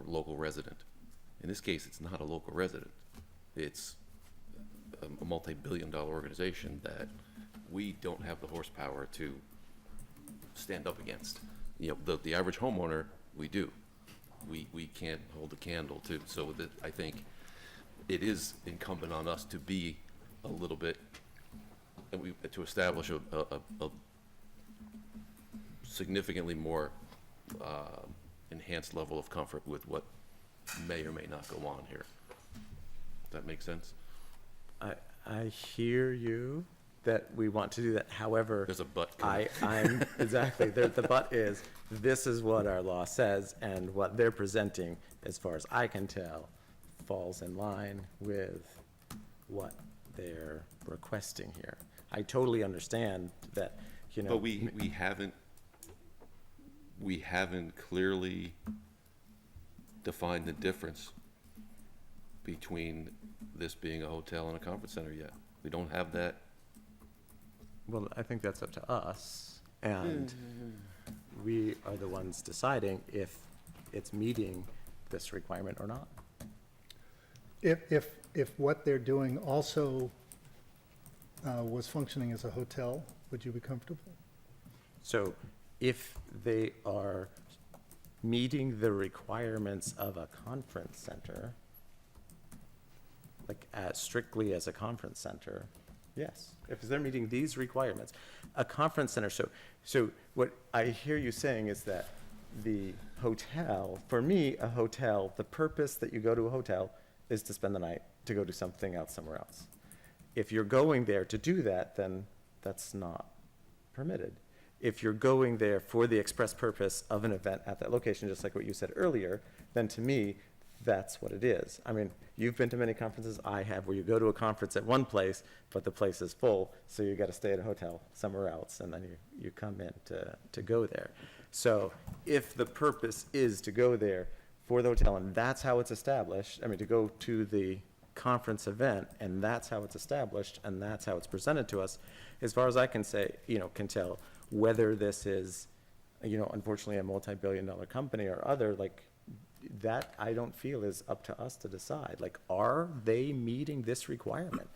G: local resident. In this case, it's not a local resident. It's a multi-billion-dollar organization that we don't have the horsepower to stand up against. The average homeowner, we do. We can't hold a candle to. So I think it is incumbent on us to be a little bit, to establish a significantly more enhanced level of comfort with what may or may not go on here. Does that make sense?
E: I hear you that we want to do that. However,
G: There's a but coming.
E: I'm exactly the but is this is what our law says, and what they're presenting, as far as I can tell, falls in line with what they're requesting here. I totally understand that,
G: But we haven't clearly defined the difference between this being a hotel and a conference center yet. We don't have that.
E: Well, I think that's up to us, and we are the ones deciding if it's meeting this requirement or not.
B: If what they're doing also was functioning as a hotel, would you be comfortable?
E: So if they are meeting the requirements of a conference center, like strictly as a conference center, yes. If they're meeting these requirements, a conference center, so what I hear you saying is that the hotel, for me, a hotel, the purpose that you go to a hotel is to spend the night, to go do something else somewhere else. If you're going there to do that, then that's not permitted. If you're going there for the express purpose of an event at that location, just like what you said earlier, then to me, that's what it is. I mean, you've been to many conferences, I have, where you go to a conference at one place, but the place is full, so you got to stay at a hotel somewhere else, and then you come in to go there. So if the purpose is to go there for the hotel, and that's how it's established, I mean, to go to the conference event, and that's how it's established, and that's how it's presented to us, as far as I can say, can tell, whether this is, unfortunately a multi-billion-dollar company or other, like, that I don't feel is up to us to decide. Like, are they meeting this requirement?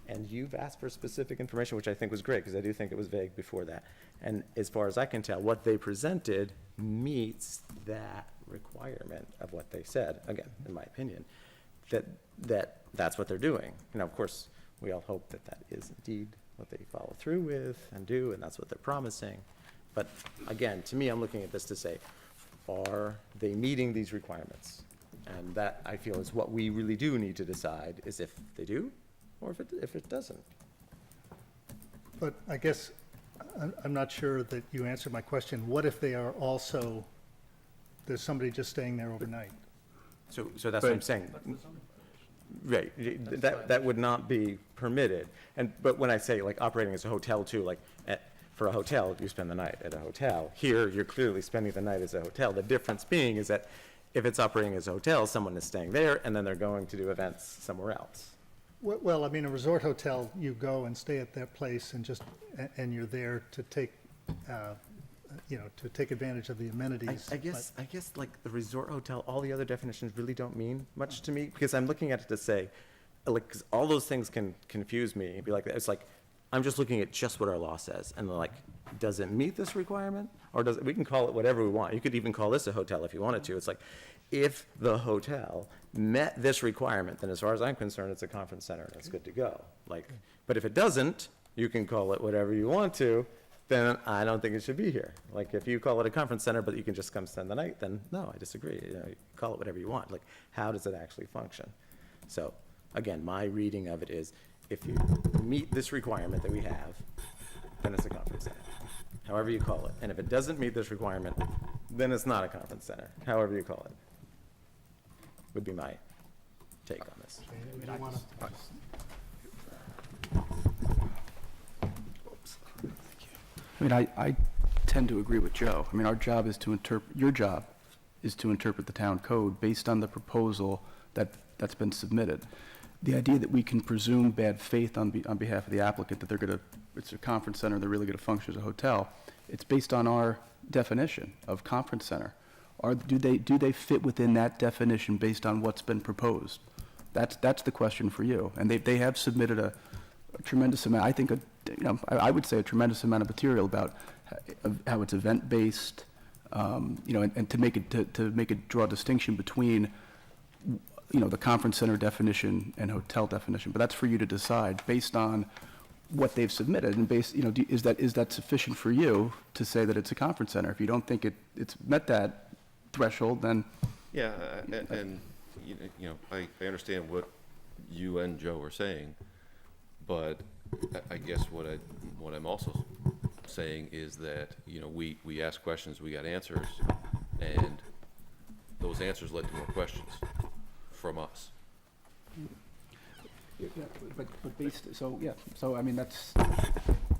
E: And you've asked for specific information, which I think was great, because I do think it was vague before that. And as far as I can tell, what they presented meets that requirement of what they said, again, in my opinion, that's what they're doing. Of course, we all hope that is indeed what they follow through with and do, and that's what they're promising. But again, to me, I'm looking at this to say, are they meeting these requirements? And that, I feel, is what we really do need to decide, is if they do, or if it doesn't.
B: But I guess, I'm not sure that you answered my question. What if they are also, there's somebody just staying there overnight?
E: So that's what I'm saying. Right, that would not be permitted. But when I say, like, operating as a hotel too, like, for a hotel, you spend the night at a hotel. Here, you're clearly spending the night as a hotel. The difference being is that if it's operating as a hotel, someone is staying there, and then they're going to do events somewhere else.
B: Well, I mean, a resort hotel, you go and stay at that place and you're there to take, to take advantage of the amenities.
E: I guess like the resort hotel, all the other definitions really don't mean much to me, because I'm looking at it to say, like, 'cause all those things can confuse me and be like, it's like, I'm just looking at just what our law says, and like, does it meet this requirement? Or we can call it whatever we want. You could even call this a hotel if you wanted to. It's like, if the hotel met this requirement, then as far as I'm concerned, it's a conference center and it's good to go. Like, but if it doesn't, you can call it whatever you want to, then I don't think it should be here. Like, if you call it a conference center, but you can just come spend the night, then no, I disagree. You know, you call it whatever you want. Like, how does it actually function? So, again, my reading of it is, if you meet this requirement that we have, then it's a conference center, however you call it. And if it doesn't meet this requirement, then it's not a conference center, however you call it. Would be my take on this.
D: I mean, I tend to agree with Joe. I mean, our job is to interpret, your job is to interpret the town code based on the proposal that's been submitted. The idea that we can presume bad faith on behalf of the applicant, that they're gonna, it's a conference center, they're really gonna function as a hotel, it's based on our definition of conference center. Do they fit within that definition based on what's been proposed? That's the question for you. And they have submitted a tremendous amount, I think, I would say a tremendous amount of material about how it's event-based, and to make it draw a distinction between, the conference center definition and hotel definition. But that's for you to decide based on what they've submitted, and is that sufficient for you to say that it's a conference center? If you don't think it's met that threshold, then.
G: Yeah, and I understand what you and Joe are saying, but I guess what I'm also saying is that, we ask questions, we got answers, and those answers led to more questions from us.
D: Yeah, but so I mean,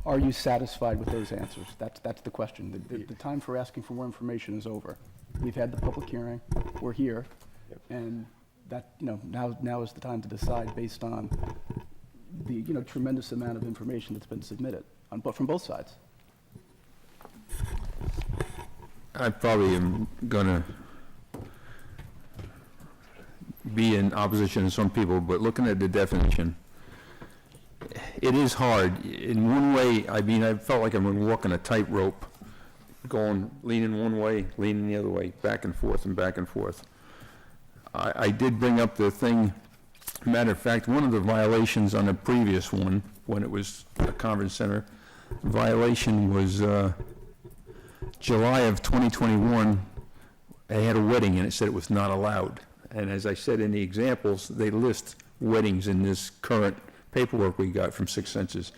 D: are you satisfied with those answers? That's the question. The time for asking for more information is over. We've had the public hearing, we're here, and that, now is the time to decide based on the, tremendous amount of information that's been submitted, from both sides.
F: I probably am gonna be in opposition to some people, but looking at the definition, it is hard. In one way, I felt like I'm walking a tightrope, leaning one way, leaning the other way, back and forth and back and forth. I did bring up the thing, matter of fact, one of the violations on the previous one, when it was a conference center, violation was July of 2021, they had a wedding and it said it was not allowed. And as I said in the examples, they list weddings in this current paperwork we got from 6 Senses,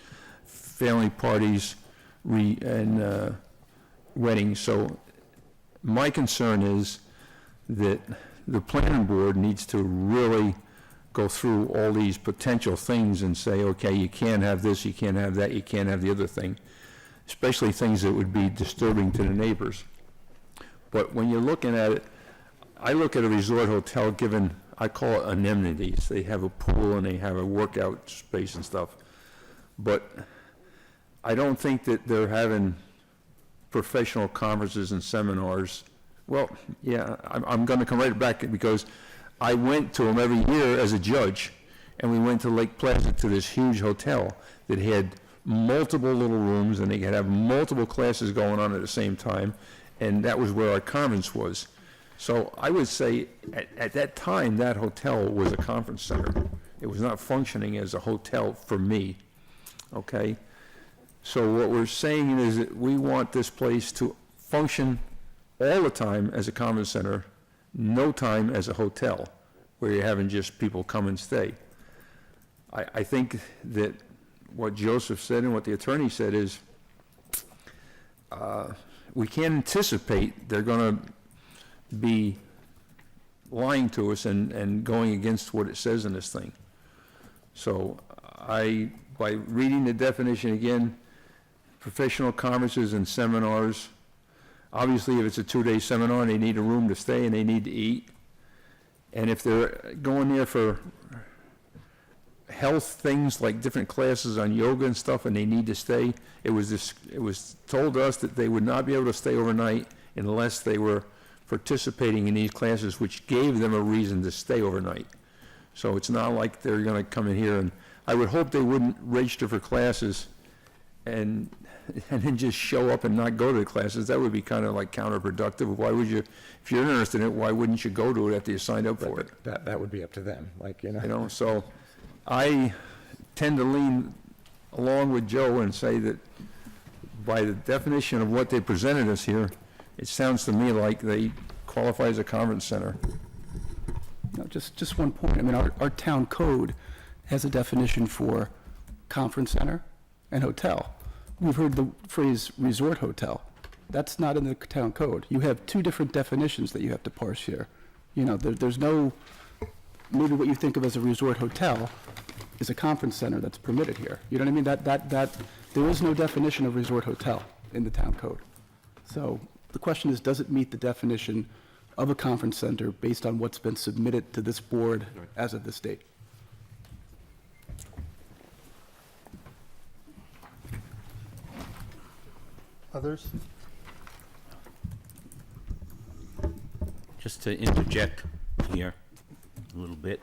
F: family parties and weddings. So my concern is that the planning board needs to really go through all these potential things and say, okay, you can't have this, you can't have that, you can't have the other thing, especially things that would be disturbing to the neighbors. But when you're looking at it, I look at a resort hotel given, I call it amenities. They have a pool and they have a workout space and stuff. But I don't think that they're having professional conferences and seminars. Well, yeah, I'm going to come right back because I went to them every year as a judge, and we went to Lake Placid to this huge hotel that had multiple little rooms, and they could have multiple classes going on at the same time, and that was where our conference was. So I would say at that time, that hotel was a conference center. It was not functioning as a hotel for me, okay? So what we're saying is that we want this place to function all the time as a conference center, no time as a hotel, where you're having just people come and stay. I think that what Joseph said and what the attorney said is we can't anticipate they're going to be lying to us and going against what it says in this thing. So by reading the definition again, professional conferences and seminars, obviously if it's a 2-day seminar, they need a room to stay and they need to eat. And if they're going there for health things like different classes on yoga and stuff and they need to stay, it was told to us that they would not be able to stay overnight unless they were participating in these classes, which gave them a reason to stay overnight. So it's not like they're going to come in here, and I would hope they wouldn't register for classes and then just show up and not go to the classes. That would be kind of like counterproductive. Why would you, if you're interested in it, why wouldn't you go to it after you signed up for it?
E: That would be up to them,
F: So I tend to lean along with Joe and say that by the definition of what they presented us here, it sounds to me like they qualify as a conference center.
D: No, just one point. I mean, our town code has a definition for conference center and hotel. We've heard the phrase resort hotel. That's not in the town code. You have two different definitions that you have to parse here. You know, there's no, maybe what you think of as a resort hotel is a conference center that's permitted here. You know what I mean? There is no definition of resort hotel in the town code. So the question is, does it meet the definition of a conference center based on what's been submitted to this board as of this date?
B: Others?
A: Just to interject here a little bit,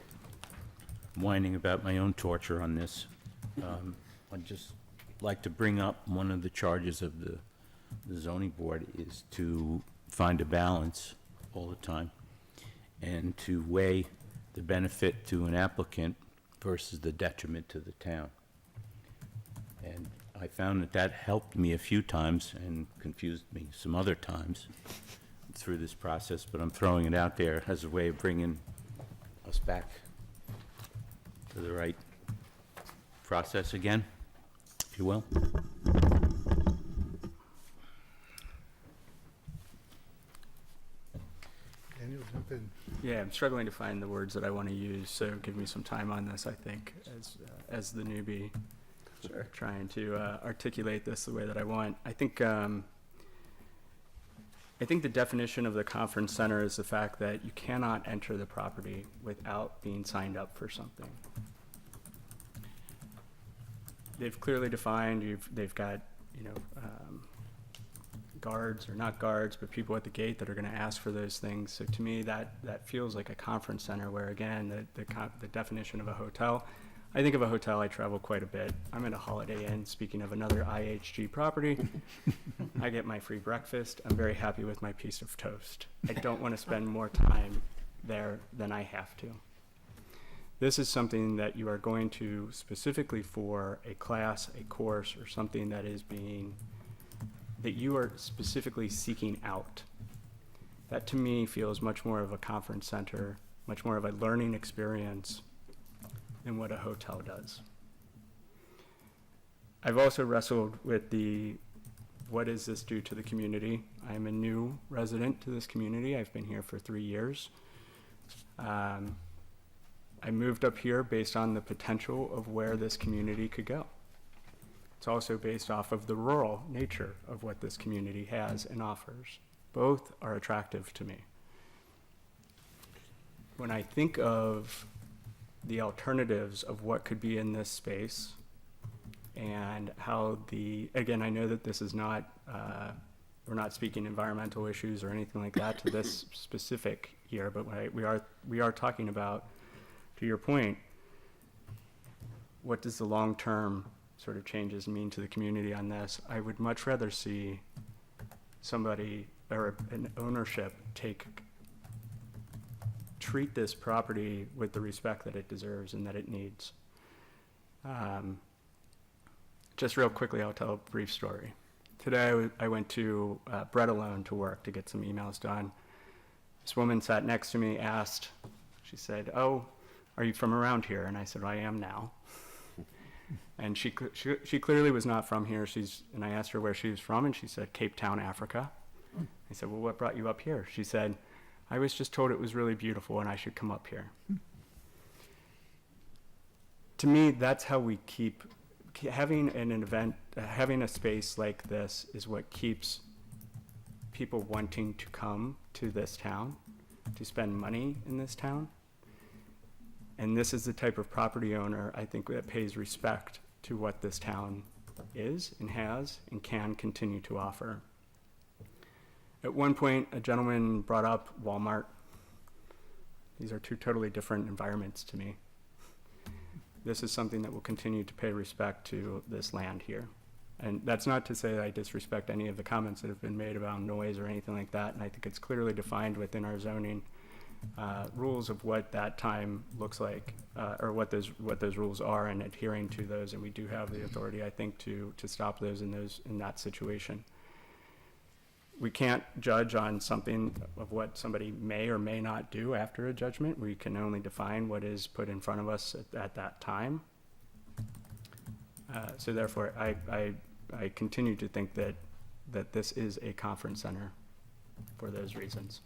A: whining about my own torture on this, I'd just like to bring up one of the charges of the zoning board is to find a balance all the time and to weigh the benefit to an applicant versus the detriment to the town. And I found that that helped me a few times and confused me some other times through this process, but I'm throwing it out there as a way of bringing us back to the right process again, if you will.
B: Daniel, jump in.
I: Yeah, I'm struggling to find the words that I want to use, so give me some time on this, I think, as the newbie. Sure. Trying to articulate this the way that I want. I think the definition of the conference center is the fact that you cannot enter the property without being signed up for something. They've clearly defined, they've got, guards, or not guards, but people at the gate that are going to ask for those things. So to me, that feels like a conference center where, again, the definition of a hotel, I think of a hotel, I travel quite a bit. I'm at a Holiday Inn, speaking of another IHG property. I get my free breakfast. I'm very happy with my piece of toast. I don't want to spend more time there than I have to. This is something that you are going to specifically for a class, a course, or something that you are specifically seeking out. That to me feels much more of a conference center, much more of a learning experience than what a hotel does. I've also wrestled with what does this do to the community? I'm a new resident to this community. I've been here for 3 years. I moved up here based on the potential of where this community could go. It's also based off of the rural nature of what this community has and offers. Both are attractive to me. When I think of the alternatives of what could be in this space and how again, I know that this is not, we're not speaking environmental issues or anything like that to this specific here, but we are talking about, to your point, what does the long-term sort of changes mean to the community on this? I would much rather see somebody or an ownership treat this property with the respect that it deserves and that it needs. Just real quickly, I'll tell a brief story. Today, I went to Bread Alone to work to get some emails done. This woman sat next to me, she said, "Oh, are you from around here?" And I said, "I am now." And she clearly was not from here. And I asked her where she was from, and she said, "Cape Town, Africa." I said, "Well, what brought you up here?" She said, "I was just told it was really beautiful and I should come up here." To me, that's how we keep having an event, having a space like this is what keeps people wanting to come to this town, to spend money in this town. And this is the type of property owner, I think, that pays respect to what this town is and has and can continue to offer. At one point, a gentleman brought up Walmart. These are two totally different environments to me. This is something that will continue to pay respect to this land here. And that's not to say that I disrespect any of the comments that have been made about noise or anything like that, and I think it's clearly defined within our zoning rules of what that time looks like, or what those rules are, and adhering to those. And we do have the authority, I think, to stop those in that situation. We can't judge on something of what somebody may or may not do after a judgment. We can only define what is put in front of us at that time. So therefore, I continue to think that this is a conference center for those reasons.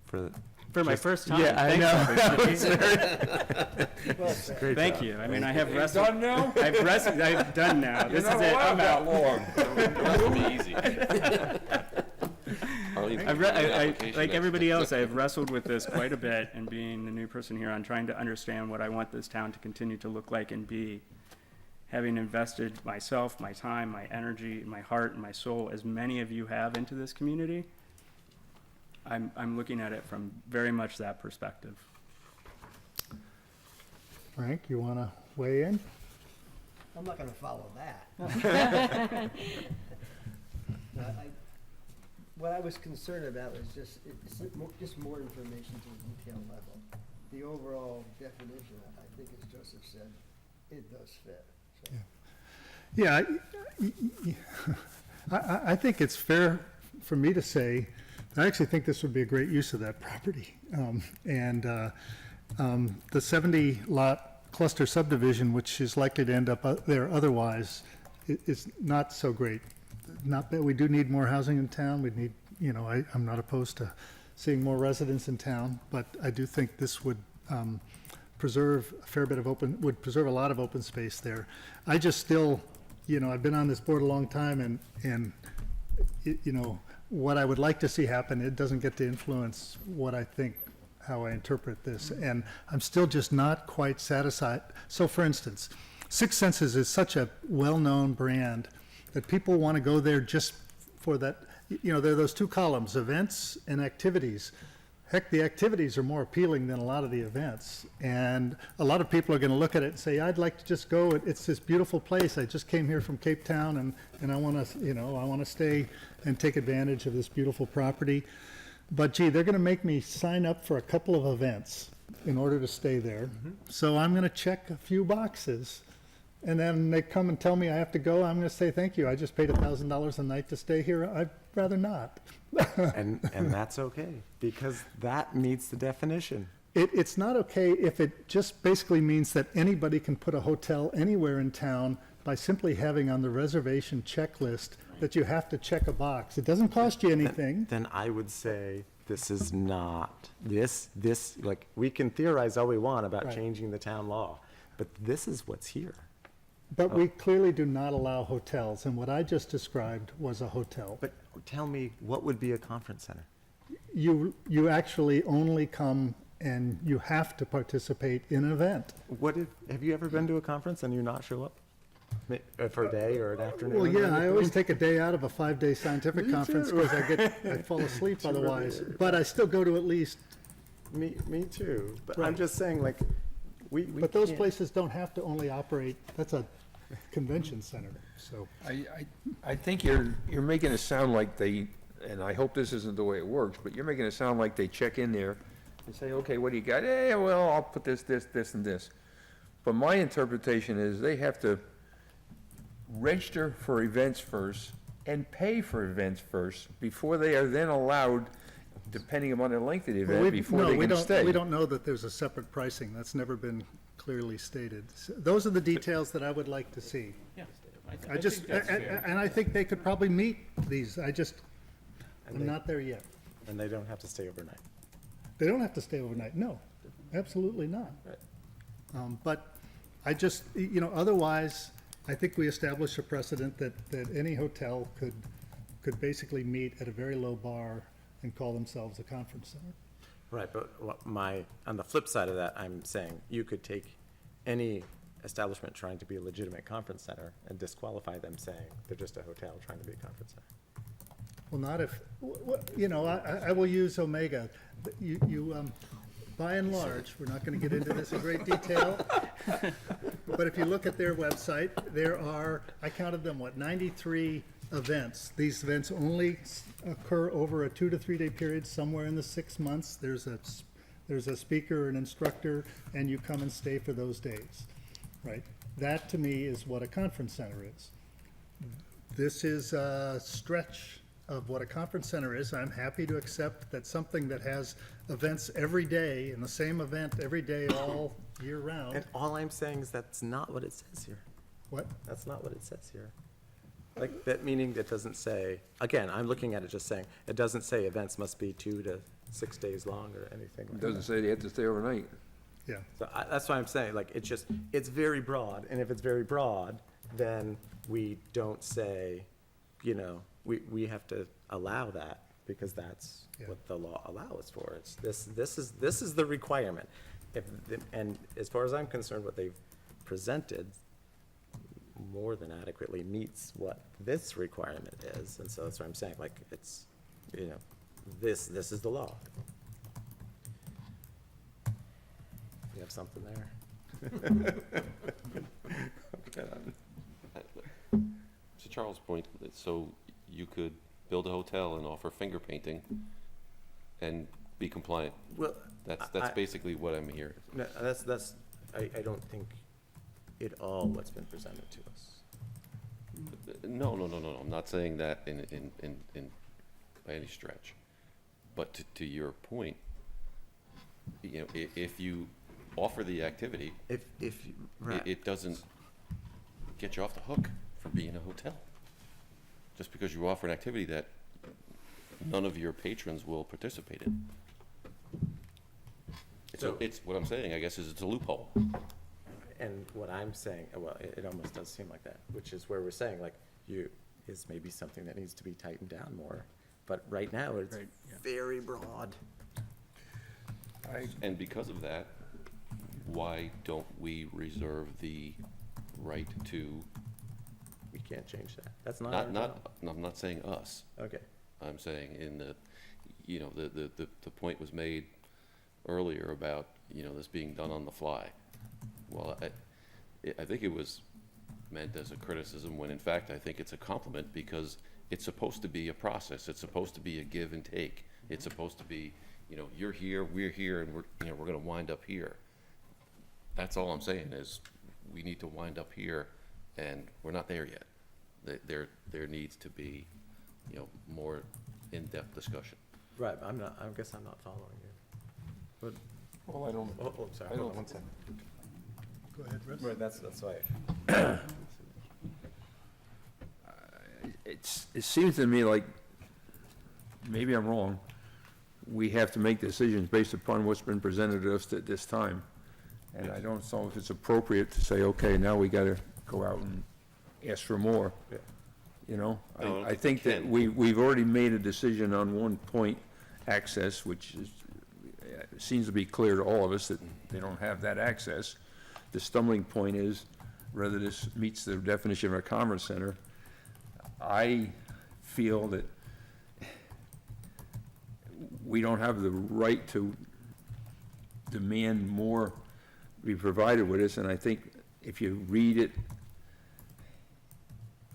I: For my first time.
E: Yeah, I
I: thanks,
E: know.
I: everybody. Thank you. I mean, I have wrestled.
F: Done now?
I: I've done now.
F: You're
I: This
F: not
I: is it.
F: allowed
I: I'm
F: that
I: out.
F: long.
G: That would be easy.
I: Like everybody else, I have wrestled with this quite a bit, and being the new person here, on trying to understand what I want this town to continue to look like and be. Having invested myself, my time, my energy, my heart, and my soul, as many of you have, into this community, I'm looking at it from very much that perspective.
B: Frank, you want to weigh in?
H: I'm not gonna follow that. What I was concerned about was just more information to the detail level. The overall definition, I think as Joseph said, it does fit. So.
B: Yeah, I think it's fair for me to say, I actually think this would be a great use of that property. The 70-lot cluster subdivision, which is likely to end up there otherwise, is not so great. Not that we do need more housing in town. We need, I'm not opposed to seeing more residents in town, but I do think this would preserve a fair bit of would preserve a lot of open space there. I just still, I've been on this board a long time, and what I would like to see happen, it doesn't get to influence what I think, how I interpret this. And I'm still just not quite satisfied. So for instance, Six Senses is such a well-known brand that people want to go there just for that. There are those two columns, events and activities. Heck, the activities are more appealing than a lot of the events. And a lot of people are going to look at it and say, I'd like to just go. It's this beautiful place. I just came here from Cape Town, and I want to, I want to stay and take advantage of this beautiful property. But gee, they're going to make me sign up for a couple of events in order to stay there. Mm-hmm. So I'm going to check a few boxes. And then they come and tell me I have to go. I'm going to say, thank you. I just paid $1,000 a night to stay here. I'd rather not.
E: And that's okay, because that meets the definition.
B: It's not okay if it just basically means that anybody can put a hotel anywhere in town by simply having on the reservation checklist that you have to check a box. It doesn't cost you anything.
E: Then I would say this is not, this, like, we can theorize all we want about
B: Right.
E: changing the town law, but this is what's here.
B: But we clearly do not allow hotels, and what I just described was a hotel.
E: But tell me, what would be a conference center?
B: You actually only come and you have to participate in an event.
E: Have you ever been to a conference and you not show up? For a day or an afternoon?
B: Well, yeah, I always take a day out of a 5-day scientific conference because I fall asleep otherwise. But I still go to at least.
E: Me too. But I'm
B: Right.
E: just saying, like, we
B: But those
E: can't-
B: places don't have to only operate, that's a convention center, so.
F: I think you're making it sound like they, and I hope this isn't the way it works, but you're making it sound like they check in there and say, okay, what do you got? Hey, well, I'll put this, and this. But my interpretation is they have to register for events first and pay for events first before they are then allowed, depending upon the length of the event, before they can stay.
B: We don't know that there's a separate pricing, that's never been clearly stated. Those are the details that I would like to see.
A: Yeah.
B: I just, and I think they could probably meet these, I'm not there yet.
E: And they don't have to stay overnight.
B: They don't have to stay overnight, no, absolutely not. But I just, otherwise, I think we establish a precedent that any hotel could basically meet at a very low bar and call themselves a conference center.
E: Right, but on the flip side of that, I'm saying you could take any establishment trying to be a legitimate conference center and disqualify them saying they're just a hotel trying to be a conference center.
B: Well, not if, I will use Omega. By and large, we're not going to get into this in great detail, but if you look at their website, there are, I counted them, 93 events. These events only occur over a 2 to 3 day period, somewhere in the 6 months. There's a speaker, an instructor, and you come and stay for those days, right? That, to me, is what a conference center is. This is a stretch of what a conference center is. I'm happy to accept that something that has events every day, and the same event every day all year round.
E: And all I'm saying is that's not what it says here.
B: What?
E: That's not what it says here. Like, that meaning it doesn't say, again, I'm looking at it just saying, it doesn't say events must be 2 to 6 days long or anything
F: It
E: like
F: doesn't
E: that.
F: say they have to stay overnight.
B: Yeah.
E: So that's why I'm saying, like, it's very broad, and if it's very broad, then we don't say, you know, we have to allow that, because that's
B: Yeah.
E: what the law allows for. It's this is the requirement. And as far as I'm concerned, what they've presented more than adequately meets what this requirement is, and so that's what I'm saying, like, it's, you know, this is the law. You have something there?
G: To Charles' point, so you could build a hotel and offer finger painting and be compliant.
E: Well,
G: That's basically what I'm hearing.
E: no, I don't think at all what's been presented to us.
G: No, I'm not saying that in by any stretch. But to your point, you know, if you offer the activity,
E: If, right.
G: it doesn't get you off the hook for being a hotel. Just because you offer an activity that none of your patrons will participate in. It's what I'm saying, I guess, is it's a loophole.
E: And what I'm saying, well, it almost does seem like that, which is where we're saying, like, is maybe something that needs to be tightened down more. But right now, it's very broad.
G: And because of that, why don't we reserve the right to,
E: We can't change that. That's not our
G: I'm not saying us.
E: Okay.
G: I'm saying in the, you know, the point was made earlier about, you know, this being done on the fly. Well, I think it was meant as a criticism, when in fact I think it's a compliment, because it's supposed to be a process. It's supposed to be a give and take. It's supposed to be, you know, you're here, we're here, and we're gonna wind up here. That's all I'm saying, is we need to wind up here, and we're not there yet. There needs to be, you know, more in-depth discussion.
E: Right, I guess I'm not following you. But,
F: Well, I don't.
E: oh, sorry, hold on one second.
B: Go ahead, Russ.
E: Right, that's why.
F: It seems to me like, maybe I'm wrong, we have to make decisions based upon what's been presented to us at this time. And I don't know if it's appropriate to say, okay, now we gotta go out and ask for more.
E: Yeah.
F: You know,
G: No,
F: I think that
G: we
F: we've already made a decision on one point, access, which is, seems to be clear to all of us that they don't have that access. The stumbling point is whether this meets the definition of a conference center. I feel that we don't have the right to demand more be provided with us, and I think if you read it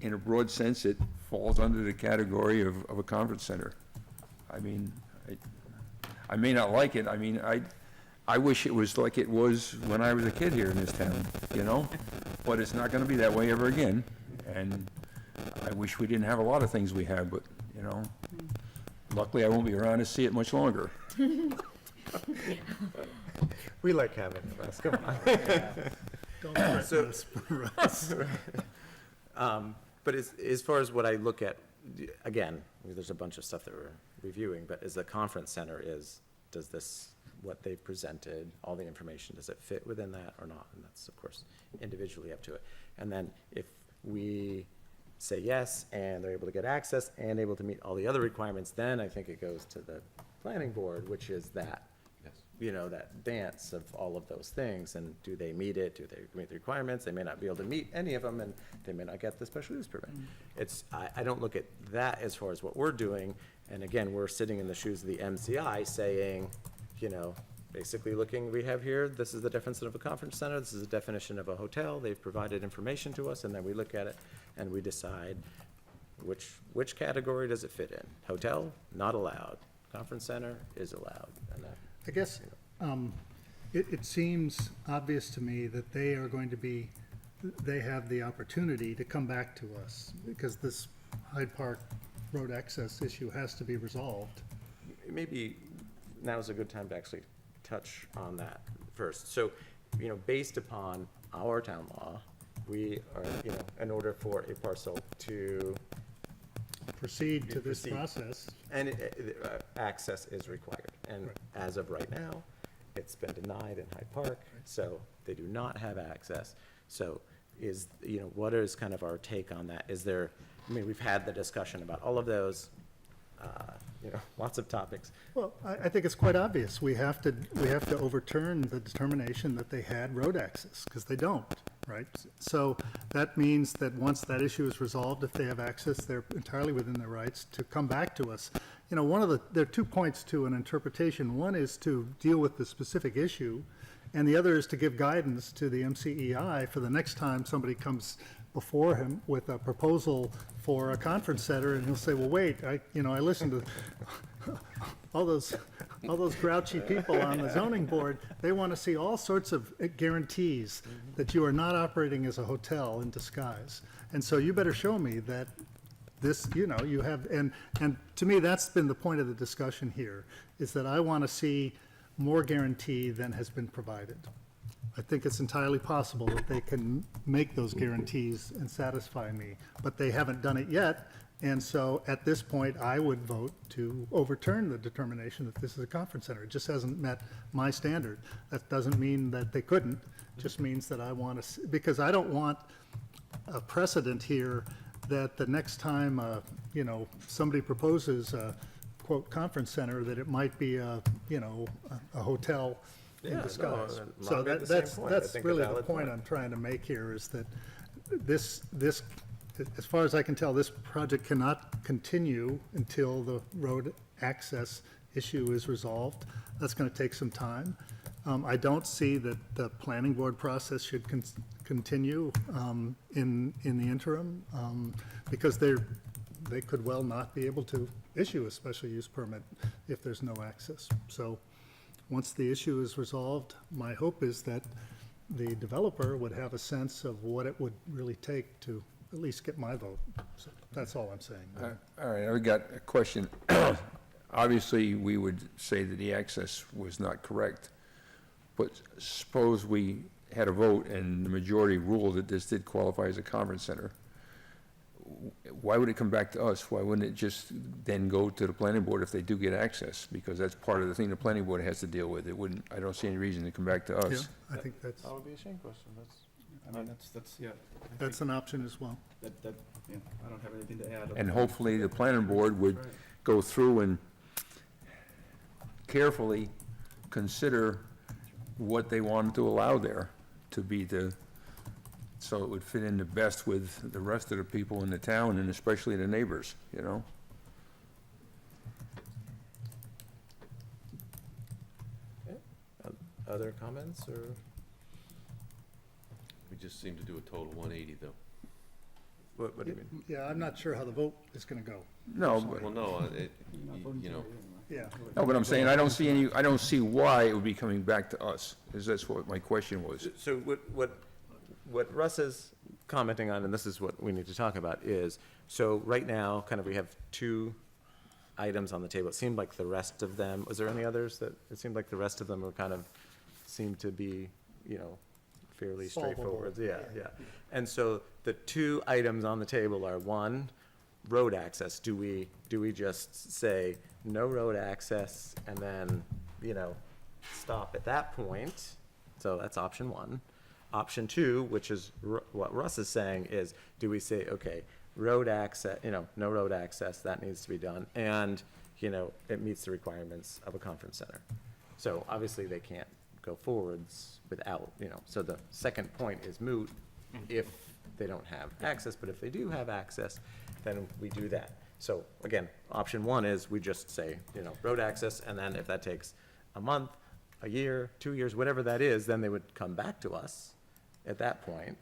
F: in a broad sense, it falls under the category of a conference center. I mean, I may not like it. I mean, I wish it was like it was when I was a kid here in this town, you know? But it's not gonna be that way ever again. And I wish we didn't have a lot of things we have, but, you know, luckily I won't be around to see it much longer.
E: We like having us, come on.
B: Don't threaten us, Russ.
E: But as far as what I look at, again, there's a bunch of stuff that we're reviewing, but as the conference center does this, what they've presented, all the information, does it fit within that or not? And that's, of course, individually up to it. And then if we say yes, and they're able to get access and able to meet all the other requirements, then I think it goes to the planning board, which is that,
G: Yes.
E: you know, that dance of all of those things, and do they meet it, do they meet the requirements? They may not be able to meet any of them, and they may not get the special use permit. It's, I don't look at that as far as what we're doing, and again, we're sitting in the shoes of the MCI saying, you know, basically looking, we have here, this is the definition of a conference center, this is the definition of a hotel, they've provided information to us, and then we look at it, and we decide, which category does it fit in? Hotel, not allowed. Conference center is allowed. And that,
B: I guess, it seems obvious to me that they are going to be, they have the opportunity to come back to us, because this Hyde Park road access issue has to be resolved.
E: maybe now's a good time to actually touch on that first. So, based upon our town law, we are, in order for a parcel to,
B: Proceed to this
E: Proceed.
B: process.
E: and access is required. And as of right now, it's been denied in Hyde Park, so they do not have access. So what is kind of our take on that? Is there, we've had the discussion about all of those, lots of topics.
B: Well, I think it's quite obvious. We have to overturn the determination that they had road access, because they don't, right? So that means that once that issue is resolved, if they have access, they're entirely within their rights to come back to us. There are 2 points to an interpretation. One is to deal with the specific issue, and the other is to give guidance to the MCEI for the next time somebody comes before him with a proposal for a conference center, and he'll say, well, wait, I listened to all those grouchy people on the zoning board. They want to see all sorts of guarantees that you are not operating as a hotel in disguise. And so you better show me that this, you have, and to me, that's been the point of the discussion here, is that I want to see more guarantee than has been provided. I think it's entirely possible that they can make those guarantees and satisfy me, but they haven't done it yet. And so at this point, I would vote to overturn the determination that this is a conference center. It just hasn't met my standard. That doesn't mean that they couldn't, just means that I want to, because I don't want a precedent here that the next time, somebody proposes a, quote, conference center, that it might be a hotel in disguise. So that's really the point I'm trying to make here, is that this, as far as I can tell, this project cannot continue until the road access issue is resolved. That's going to take some time. I don't see that the planning board process should continue in the interim, because they could well not be able to issue a special use permit if there's no access. So once the issue is resolved, my hope is that the developer would have a sense of what it would really take to at least get my vote. So that's all I'm saying.
F: All right, I've got a question. Obviously, we would say that the access was not correct, but suppose we had a vote and the majority ruled that this did qualify as a conference center. Why would it come back to us? Why wouldn't it just then go to the planning board if they do get access? Because that's part of the thing the planning board has to deal with. It wouldn't, I don't see any reason to come back to
B: Yeah,
F: us.
B: I think that's,
E: That would be a shame question.
B: that's an option as well.
D: I don't have anything to add.
F: And hopefully, the planning board would go through and carefully consider what they wanted to allow there to be so it would fit in the best with the rest of the people in the town, and especially the neighbors,
E: Other comments, or?
G: We just seem to do a total 180, though.
E: What do you mean?
B: Yeah, I'm not sure how the vote is going to go.
F: No,
G: Well, no,
B: Yeah.
F: no, but I'm saying, I don't see why it would be coming back to us, because that's what my question was.
E: So what Russ is commenting on, and this is what we need to talk about, is, so right now, kind of, we have 2 items on the table. It seemed like the rest of them, was there any others that, it seemed like the rest of them were kind of, seemed to be, fairly straightforward.
B: Solvable.
E: Yeah. And so the 2 items on the table are, 1, road access. Do we just say no road access and then, stop at that point? So that's option 1. Option 2, which is what Russ is saying, is do we say, okay, road access, no road access, that needs to be done, and, it meets the requirements of a conference center. So obviously they can't go forwards without, so the second point is moot if they don't have access, but if they do have access, then we do that. So again, option 1 is we just say, road access, and then if that takes a month, a year, 2 years, whatever that is, then they would come back to us at that point.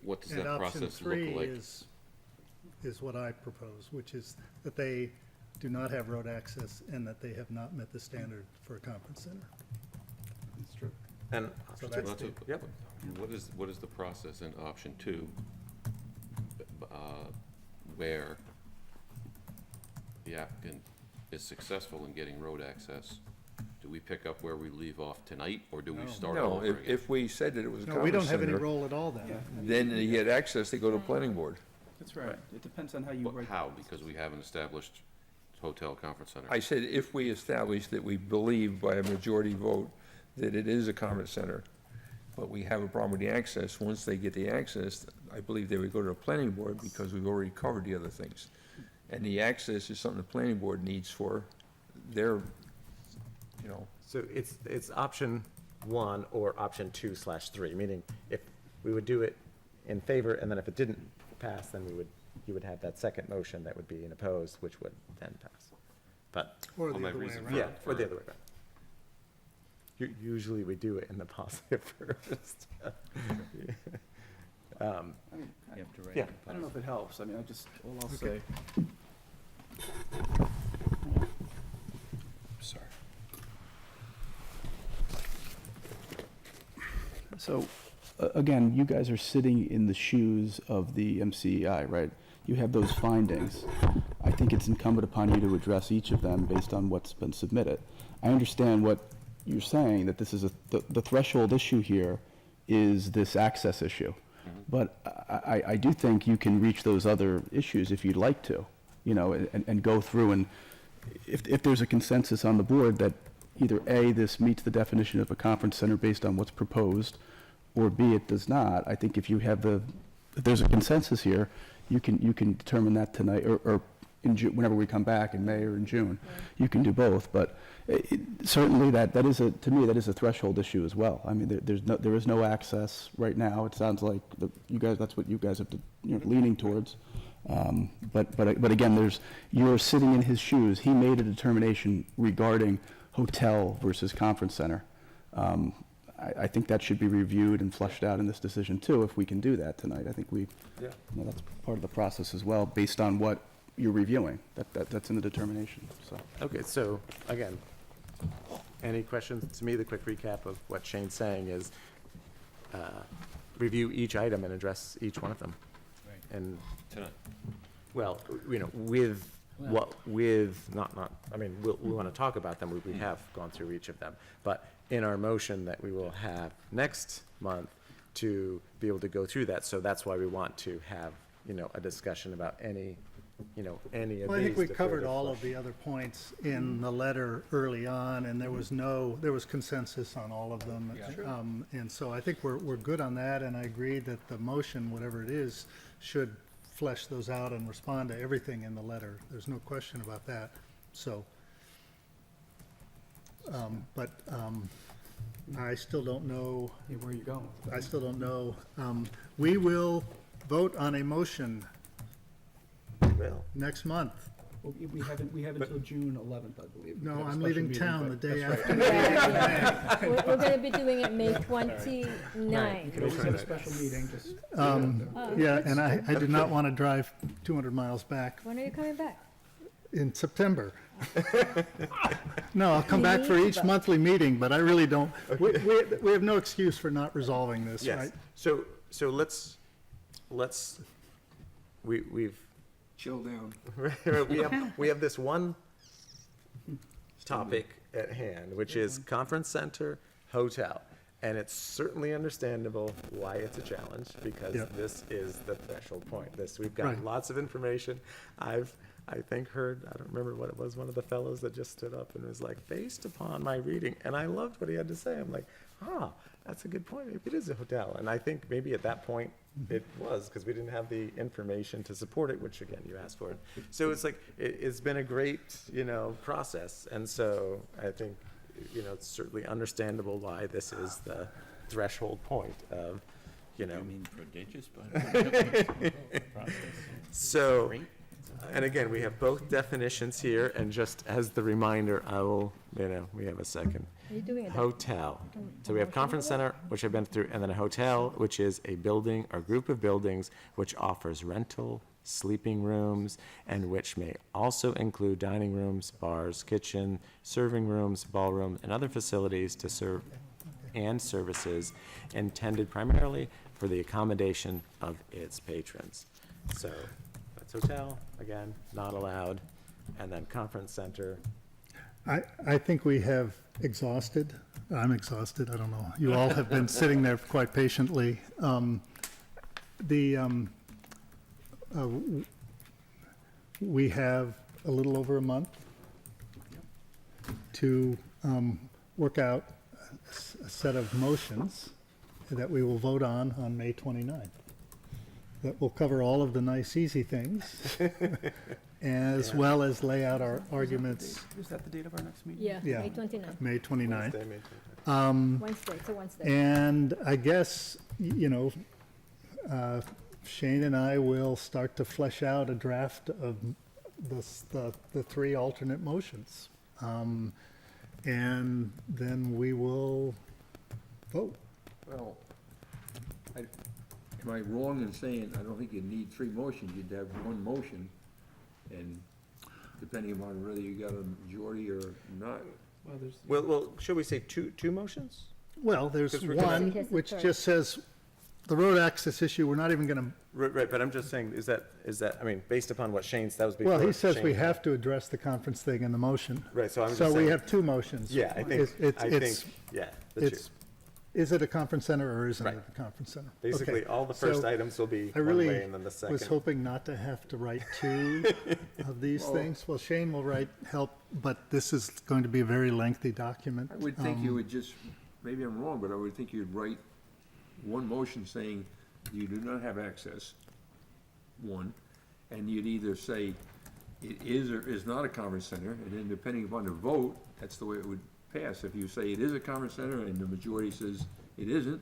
G: what does
B: And
G: that
B: option
G: process look
B: 3
G: like?
B: is is what I propose, which is that they do not have road access and that they have not met the standard for a conference center.
I: It's true.
E: And,
B: So that's
G: Not
B: the,
G: to-
E: yep,
G: What is the process in option 2, where the applicant is successful in getting road access? Do we pick up where we leave off tonight, or do we start
F: No,
G: over again?
F: if we said that it was a
B: no, we don't
F: conference
B: have any
F: center,
B: role at all then.
F: then he had access, they go to planning board.
J: That's right. It depends on how you
G: But
J: write.
G: how? Because we haven't established hotel conference center.
F: I said if we establish that we believe by a majority vote that it is a conference center, but we have a problem with the access, once they get the access, I believe they would go to the planning board because we've already covered the other things. And the access is something the planning board needs for their, you know,
E: so it's option 1 or option 2/3, meaning if we would do it in favor, and then if it didn't pass, then you would have that second motion that would be in opposed, which would then pass. But,
B: Or
G: Well,
B: the
G: my
B: other way
G: reason
B: around.
E: yeah, or the other way around. Usually we do it in the positive first.
J: I mean,
E: Yeah,
J: I don't know if it helps. I mean, all I'll say.
D: Sorry.
J: So, again, you guys are sitting in the shoes of the MCEI, right? You have those findings. I think it's incumbent upon you to address each of them based on what's been submitted. I understand what you're saying, that this is the threshold issue here is this access issue. But I do think you can reach those other issues if you'd like to, you know, and go through, and if there's a consensus on the board that either A, this meets the definition of a conference center based on what's proposed, or B, it does not, I think if there's a consensus here, you can determine that tonight, or in June, whenever we come back in May or in June. You can do both, but certainly to me, that is a threshold issue as well. I mean, there is no access right now. It sounds like that's what you guys have to, leaning towards. But again, you're sitting in his shoes. He made a determination regarding hotel versus conference center. I think that should be reviewed and fleshed out in this decision too, if we can do that tonight. I think that's part of the process as well, based on what you're reviewing. That's in the determination, so.
E: okay, so, again, any questions? To me, the quick recap of what Shane's saying is, review each item and address each one of them. And,
G: Tonight.
E: well, I mean, we want to talk about them, we have gone through each of them, but in our motion that we will have next month to be able to go through that, so that's why we want to have, a discussion about any of these.
B: Well, I think we
E: to
B: covered
E: further
B: all of
E: flesh.
B: the other points in the letter early on, and there was consensus on all of them. And so I think we're good on that, and I agree that the motion, whatever it is, should flesh those out and respond to everything in the letter. There's no question about that, so. But I still don't know,
J: Hey, where are you going?
B: I still don't know. We will vote on a motion
E: Well,
B: next month.
J: Well, we have until June 11th, I believe. We
B: No,
J: have a
B: I'm
J: special
B: leaving
J: meeting,
B: town the
J: but
B: day
J: that's right.
B: after.
C: Yeah. We're gonna be doing it May
J: You
C: 29th.
J: can always have a special meeting, just.
B: Yeah, and I did not want to drive 200 miles back
C: When are you coming back?
B: in September. No, I'll come back for each monthly meeting, but I really don't, we have no excuse for not resolving this,
E: yes,
B: right?
E: so let's, we've,
F: Chill down.
E: we have this one topic at hand, which is conference center, hotel. And it's certainly understandable why it's a challenge, because
B: Yep.
E: this is the threshold point. We've got
B: Right.
E: lots of information. I think heard, I don't remember what it was, one of the fellows that just stood up and was like, based upon my reading, and I loved what he had to say. I'm like, that's a good point. Maybe it is a hotel. And I think maybe at that point it was, because we didn't have the information to support it, which again, you asked for it. So it's like, it's been a great, process. And so I think, it's certainly understandable why this is the threshold point of,
A: You mean prodigious, but.
E: So, and again, we have both definitions here, and just as the reminder, I will, we have a second.
C: Are you doing it?
E: Hotel. So we have conference center, which I've been through, and then a hotel, which is a building or group of buildings which offers rental sleeping rooms, and which may also include dining rooms, bars, kitchen, serving rooms, ballroom, and other facilities to serve and services intended primarily for the accommodation of its patrons. So that's hotel, again, not allowed, and then conference center.
B: I think we have exhausted, I'm exhausted, I don't know. You all have been sitting there quite patiently. We have a little over a month to work out a set of motions that we will vote on May 29th. That will cover all of the nice, easy things, as well as lay out our arguments.
D: Is that the date of our next meeting?
C: Yeah,
B: Yeah.
C: May 29th.
B: May 29th.
E: Wednesday, May 29th.
C: Wednesday, it's a Wednesday.
B: And I guess, Shane and I will start to flesh out a draft of the three alternate motions. And then we will vote.
F: Well, am I wrong in saying, I don't think you'd need three motions, you'd have one motion, and depending upon whether you got a majority or not.
E: Well, should we say two motions?
B: Well, there's
E: Because we're
B: one
C: Here's the
B: which
C: third.
B: just says, the road access issue, we're not even gonna,
E: Right, but I'm just saying, is that, I mean, based upon what Shane's, that was before.
B: well, he says we
E: Shane-
B: have to address the conference thing in the motion.
E: Right, so I'm just
B: So we
E: saying-
B: have two motions.
E: Yeah, I think,
B: It's-
E: yeah, the two.
B: Is it a conference center or isn't
E: Right.
B: it a conference center?
E: Basically,
B: Okay.
E: all the first
B: So
E: items will be
B: I
E: one
B: really
E: way, and then the second.
B: was hoping not to have to write two of these
F: Well-
B: things. Well, Shane will help, but this is going to be a very lengthy document.
F: I would think you would just, maybe I'm wrong, but I would think you'd write one motion saying you do not have access, one, and you'd either say it is or is not a conference center, and then depending upon the vote, that's the way it would pass. If you say it is a conference center and the majority says it isn't,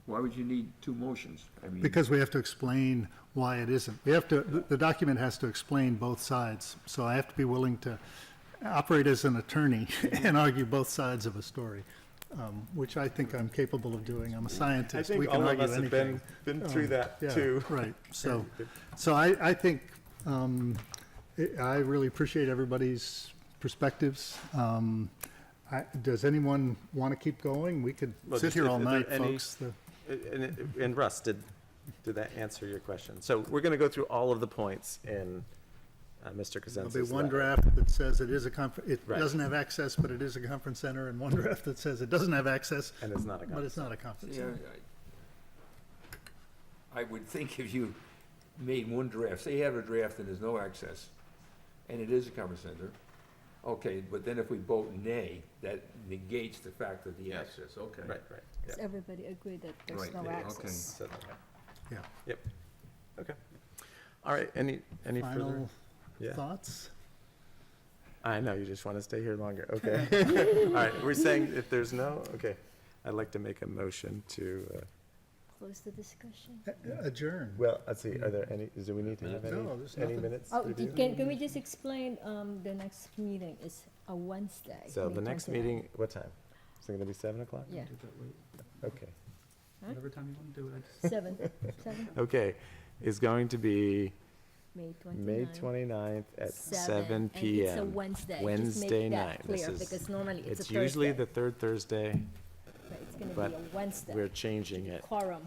F: why would you need two motions? I mean,
B: Because we have to explain why it isn't. We have to, the document has to explain both sides. So I have to be willing to operate as an attorney and argue both sides of a story, which I think I'm capable of doing. I'm a
E: I
B: scientist. We
E: think
B: can
E: all of
B: argue
E: us have
B: anything.
E: been through that
B: Yeah,
E: too.
B: right. So I think, I really appreciate everybody's perspectives. Does anyone want to keep going? We could
E: Well,
B: sit
E: just
B: here
E: if-
B: all
E: if there
B: night,
E: are any-
B: folks.
E: And Russ, did that answer your question? So we're gonna go through all of the points in Mr. Cosenza's
B: There'll be one
E: letter.
B: draft that says it is a it
E: Right.
B: doesn't have access, but it is a conference center, and one draft that says it doesn't have access,
E: And it's not a
B: but
E: conference.
B: it's not a conference
F: yeah,
B: center.
F: I would think if you made one draft, say you have a draft and there's no access, and it is a conference center, okay, but then if we vote nay, that negates the fact of the
G: Yes.
F: access, okay.
E: Right, yeah.
C: Does everybody agree that there's
F: Right,
C: no
F: yeah, okay.
C: access?
E: So, okay.
B: Yeah.
E: Yep, okay. All right, any further?
B: Final
E: Yeah.
B: thoughts?
E: I know, you just want to stay here longer, okay. All right, we're saying if there's no, okay, I'd like to make a motion to,
C: Close the discussion.
B: Adjourn.
E: well, let's see, are there any, do we need to have
B: No, there's
E: any
B: nothing.
E: minutes?
C: Oh,
E: reviewed?
C: can we just explain, the next meeting is a Wednesday?
E: So
C: May
E: the next
C: 29th.
E: meeting, what time? Is it gonna be 7 o'clock?
C: Yeah,
E: Okay,
D: Whatever time you want to do it.
C: 7,
E: okay, is going to be
C: May 29th.
E: May 29th at 7
C: And
E: PM.
C: it's a Wednesday. Just
E: Wednesday
C: make that
E: night. This
C: clear,
E: is-
C: because normally it's a
E: It's usually
C: Thursday.
E: the third Thursday,
C: Right, it's gonna
E: but
C: be a Wednesday.
E: we're changing it.
C: Quorum.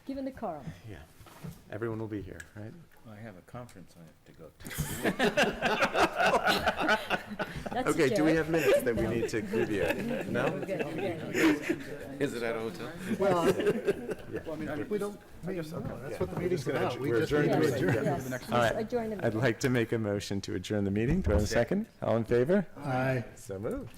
C: Given the quorum.
E: Yeah, everyone will be here, right?
A: I have a conference I have to go to.
C: That's a
E: Okay, do we
C: joke.
E: have minutes that we need to review?
C: We're
E: No?
C: good, we're good.
G: Is it at a hotel?
B: Well,
E: Yeah.
B: we don't, no, that's what the
E: We're
B: meeting's
E: just gonna
B: about.
E: adj-
B: We
E: we're
B: just need
E: adjourning
B: to
E: the meeting.
B: adjourn.
C: Yes,
D: the next
C: just
E: All right.
C: adjourn the
E: I'd
C: meeting.
E: like to make a motion to adjourn the meeting. Do I have a second? All in favor?
B: Aye.
E: So moved.